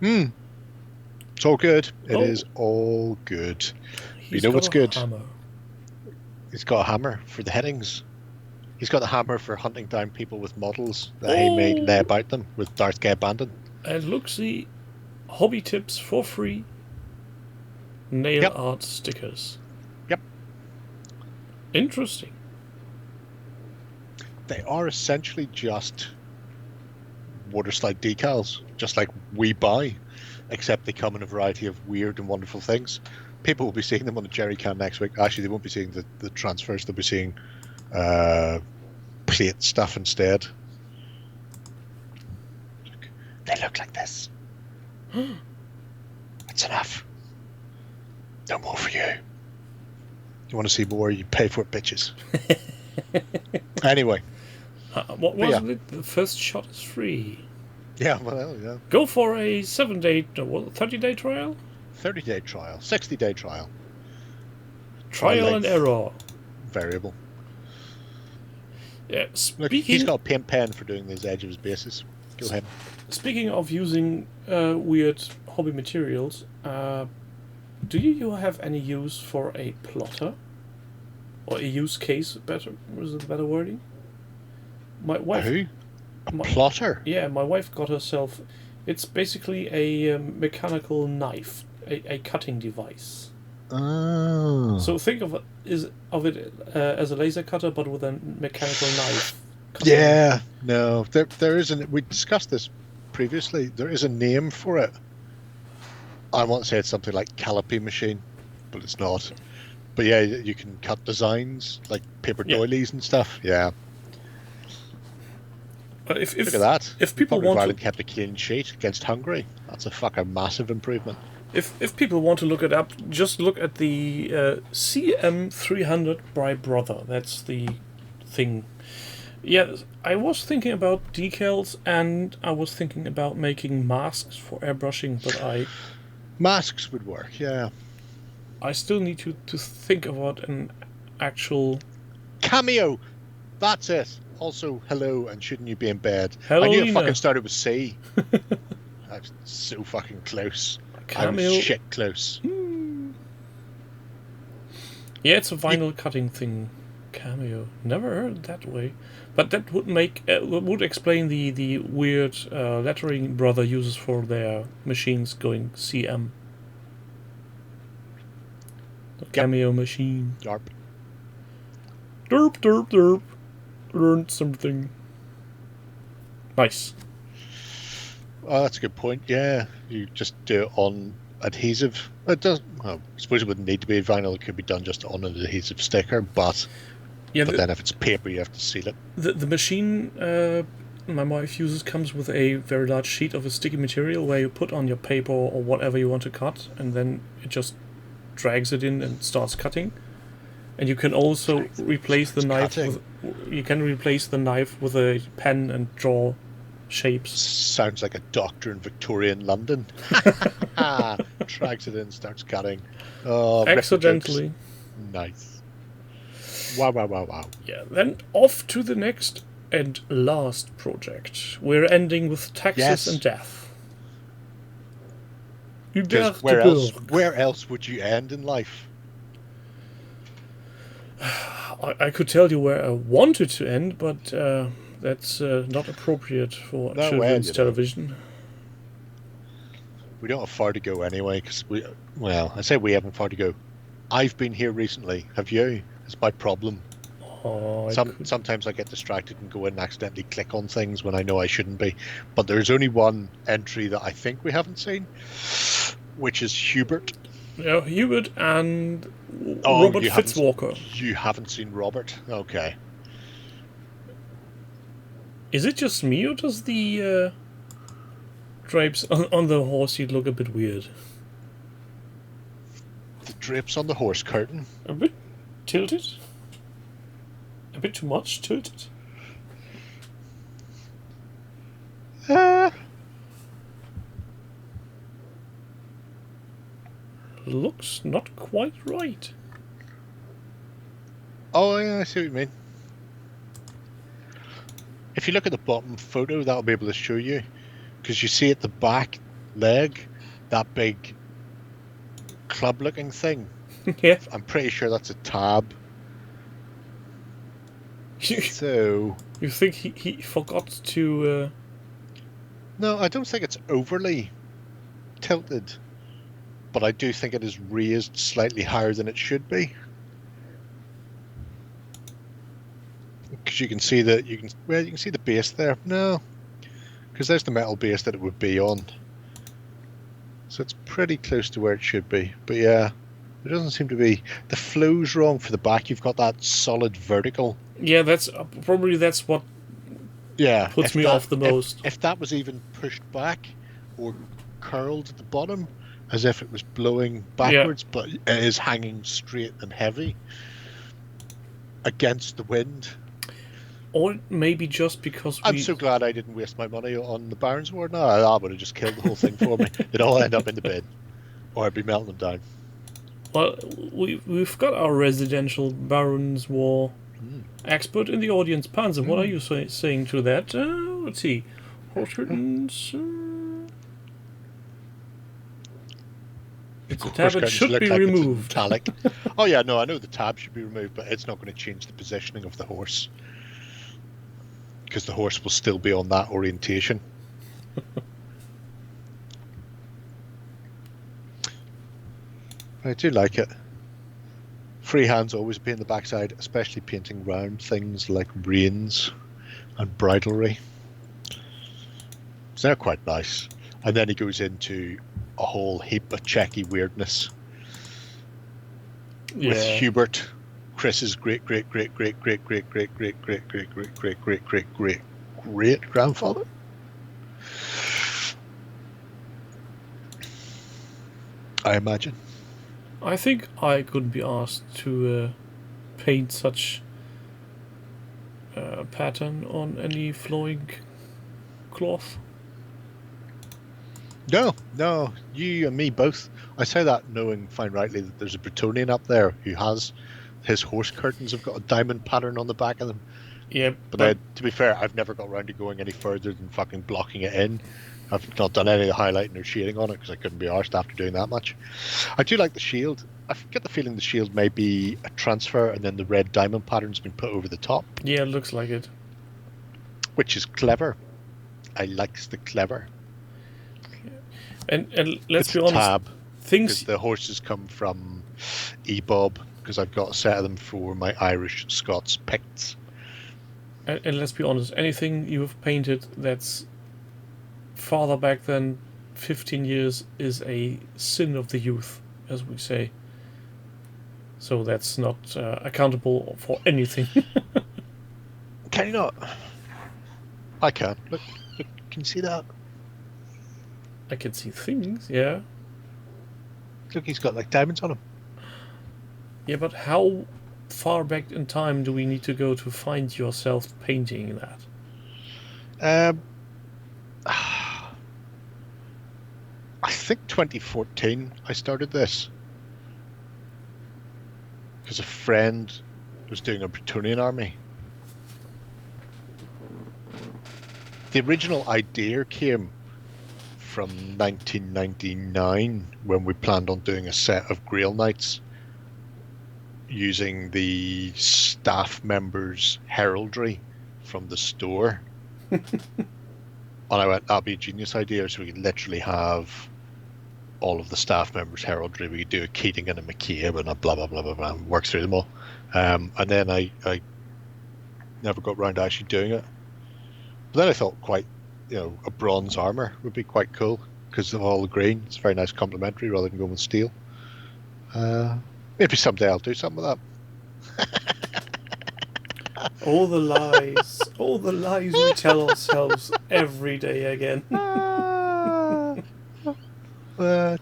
It's all good. It is all good. You know what's good? Hammer. He's got a hammer for the headings. He's got a hammer for hunting down people with models that he may lay about them with Darth Gay Abandon. And look, see, hobby tips for free. Nail art stickers. Yep. Interesting. They are essentially just water slide decals, just like we buy. except they come in a variety of weird and wonderful things. People will be seeing them on the jerry can next week. Actually, they won't be seeing the transfers. They'll be seeing plate stuff instead. They look like this. That's enough. No more for you. You want to see more? You pay for it, bitches. Anyway. What was it? The first shot is free. Yeah, well, yeah. Go for a 30-day trial? 30-day trial. 60-day trial. Trial and error. Variable. Yeah, Look, he's got a paint pen for doing these edge of his bases. Go ahead. Speaking of using weird hobby materials, do you have any use for a plotter? Or a use case, is it a better wording? My wife... Who? A plotter? Yeah, my wife got herself... It's basically a mechanical knife, a cutting device. Oh. So think of it as a laser cutter, but with a mechanical knife. Yeah, no, there isn't. We discussed this previously. There is a name for it. I want to say it's something like callipy machine, but it's not. But yeah, you can cut designs like paper doilies and stuff. Yeah. But if look at that. If people want to kept a clean sheet against Hungary, that's a fucking massive improvement. If people want to look it up, just look at the CM300 by Brother. That's the thing. Yeah, I was thinking about decals, and I was thinking about making masks for airbrushing, but masks would work, yeah. I still need to think about an actual... Cameo! That's it! Also, hello, and shouldn't you be in bed? Hello, I knew it Nina. fucking started with C. I was so fucking close. Cameo. I was shit close. Yeah, it's a vinyl cutting thing. Cameo. Never heard it that way. But that would would explain the weird lettering Brother uses for their machines going CM. The Cameo machine. Yarp. Derp, derp, derp. Learned something. Nice. Oh, that's a good point. Yeah, you just do it on adhesive. It does. Well, I suppose it wouldn't need to be vinyl. It could be done just on an adhesive sticker. But yeah, then if it's paper, you have to seal it. The machine my wife uses comes with a very large sheet of a sticky material where you put on your paper or whatever you want to cut, and then it just drags it in and starts cutting. And you can also replace the knife with a pen and draw shapes. Sounds like a doctor in Victorian London. Drags it in, starts cutting. Oh, accidentally. Nice. Wow, wow, wow, wow. Yeah, then off to the next and last project. We're ending with taxes and death. Where else would you end in life? I could tell you where I wanted to end, but that's not appropriate for children's television. We don't have far to go anyway, because I say we haven't far to go. I've been here recently. Have you? It's my problem. Sometimes I get distracted and go in and accidentally click on things when I know I shouldn't be. But there's only one entry that I think we haven't seen, which is Hubert. Yeah, Hubert and Robert Fitzwalker. You haven't seen Robert? Okay. Is it just me, or does the drapes on the horse seat look a bit weird? The drapes on the horse curtain? A bit tilted? A bit too much tilted? Looks not quite right. Oh, yeah, I see what you mean. If you look at the bottom photo, that'll be able to show you. Because you see at the back leg, that big club-looking thing. Yeah. I'm pretty sure that's a tab. So... You think he forgot to... No, I don't think it's overly tilted. But I do think it is raised slightly higher than it should be. Because you can see that you can see the base there. No, because there's the metal base that it would be on. So it's pretty close to where it should be. But yeah, there doesn't seem to be... The flow's wrong for the back. You've got that solid vertical. Yeah, that's probably that's what puts if me that- off the most. If that was even pushed back or curled at the bottom, as if it was blowing backwards, but it is hanging straight and heavy against the wind. Or maybe just because I'm so glad I didn't waste my money on the Barons War. No, that would have just killed the whole thing for me. They'd all end up in the bin, or I'd be melting them down. Well, we've got our residential Barons War expert in the audience. Panzer, what are you saying to that? Let's see. Horse curtains. It's a tab that should be removed. Metallic. Oh yeah, no, I know the tab should be removed, but it's not going to change the positioning of the horse. Because the horse will still be on that orientation. I do like it. Freehand's always be in the backside, especially painting round things like reins and bridlery. So they're quite nice. And then he goes into a whole heap of checky weirdness with Hubert, Chris's great grandfather. I imagine. I think I could be asked to paint such pattern on any flowing cloth. No, you and me both. I say that knowing fine rightly that there's a Bretonian up there who has his horse curtains have got a diamond pattern on the back of them. Yeah, but to be fair, I've never got around to going any further than fucking blocking it in. I've not done any of the highlighting or shading on it because I couldn't be arsed after doing that much. I do like the shield. I get the feeling the shield may be a transfer and then the red diamond pattern's been put over the top. Yeah, it looks like it. Which is clever. I likes the clever. And let's be a honest, tab, things the horses come from EBOB because I've got a set of them for my Irish Scots Picts. And let's be honest, anything you have painted that's farther back than 15 years is a sin of the youth, as we say. So that's not accountable for anything. Can you not? I can. Look, can you see that? I can see things, yeah. Look, he's got like diamonds on him. Yeah, but how far back in time do we need to go to find yourself painting that? I think 2014 I started this. Because a friend was doing a Bretonian army. The original idea came from 1999 when we planned on doing a set of Grail Knights using the staff members' heraldry from the store. And I went, that'd be a genius idea, so we could literally have all of the staff members' heraldry. We could do a Keating and a McCabe and a blah blah blah blah blah and work through them all. And then I never got around to actually doing it. But then I thought a bronze armor would be quite cool because of all the green. It's very nice complementary rather than going with steel. Maybe someday I'll do something with that. All the lies we tell ourselves every day again.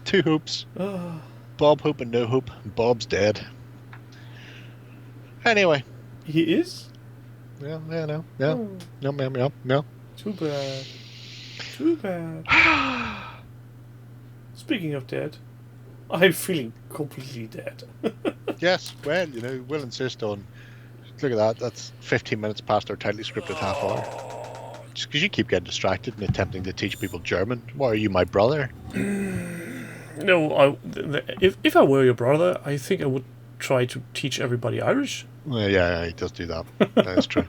Two hoops. Bob Hope and No Hope. Bob's dead. Anyway. He is? Yeah, no. No. Too bad. Speaking of dead, I'm feeling completely dead. Yes, well, we'll insist on... Look at that, that's 15 minutes past our tightly scripted half hour. Just because you keep getting distracted and attempting to teach people German. Why are you my brother? No, if I were your brother, I think I would try to teach everybody Irish. Well, yeah, he does do that. That's true.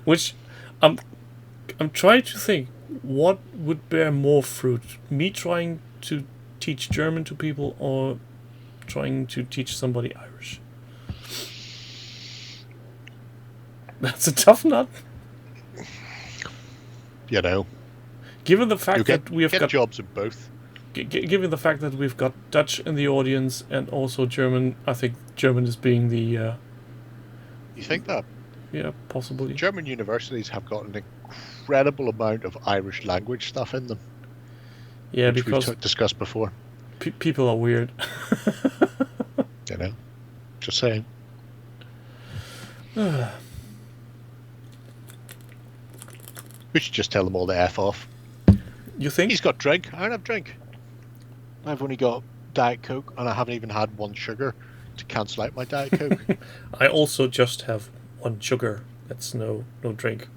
Which, I'm trying to think, what would bear more fruit? Me trying to teach German to people or trying to teach somebody Irish? That's a tough nut. You know. Given the fact that we have get got jobs in both. given the fact that we've got Dutch in the audience and also German, I think German is being the... You think that? yeah, possibly. German universities have got an incredible amount of Irish language stuff in them. Yeah, which because we've discussed before. People are weird. You know, just saying. We should just tell them all to F off. You think? He's got drink. I don't have drink. I've only got Diet Coke, and I haven't even had one sugar to cancel out my Diet Coke. I also just have one sugar. That's no drink.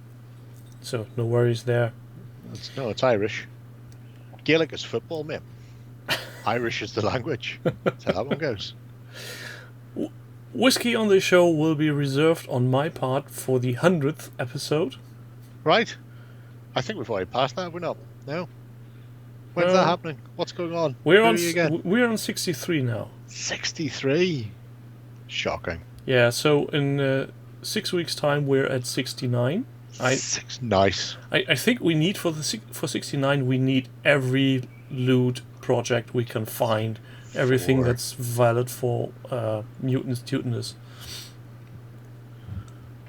So no worries there. It's Irish. Gaelic is football, mate. Irish is the language. That's how that one goes. Whiskey on the show will be reserved on my part for the 100th episode. Right? I think we've already passed that, have we not? No? When's that happening? What's going on? We're Who on are you again? we're on 63 now. 63? Shocking. Yeah, so in 6 weeks' time we're at 69. Nice. I think we need for 69 we need every loot project we can find, everything that's valid for mutants tutinous.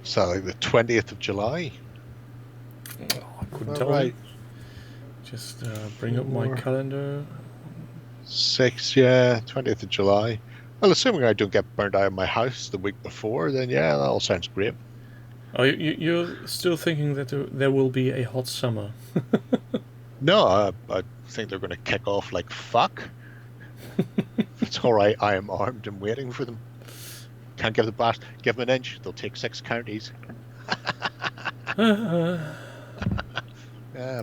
So like the 20th of July. Oh, I couldn't tell Right. you. Just bring up my calendar. 20th of July. Well, assuming I don't get burnt out of my house the week before, then yeah, that all sounds great. Oh, you're still thinking that there will be a hot summer? No, I think they're going to kick off like fuck. It's all right. I am armed and waiting for them. Can't give the blast. Give them an inch. They'll take 6 counties.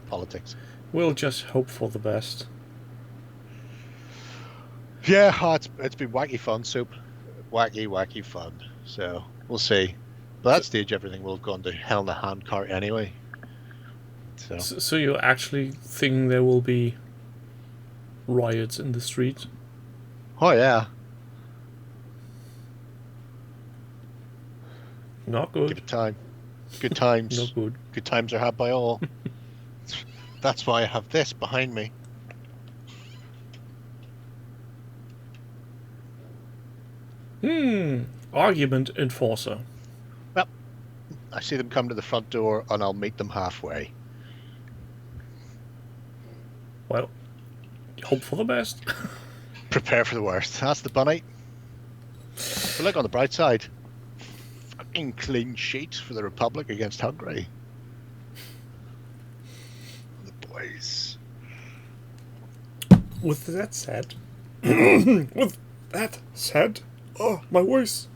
Politics. We'll just hope for the best. Yeah, it's been wacky fun, Soup. Wacky fun. So we'll see. By that stage, everything will have gone to hell in a handcart anyway. So you actually think there will be riots in the street? Oh yeah. Not good. Give it time. Good times. Not good. Good times are had by all. That's why I have this behind me. Argument enforcer. Well, I see them come to the front door and I'll meet them halfway. Well, hope for the best. Prepare for the worst. That's the bunny. But look on the bright side. Fucking clean sheets for the Republic against Hungary. The boys. With that said, oh, my voice.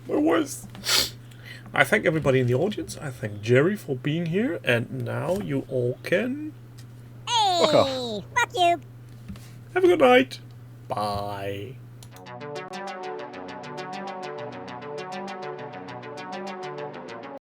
I thank everybody in the audience. I thank Jerry for being here, and now you all can... Hey, Fuck off. fuck you. Have a good night. Bye.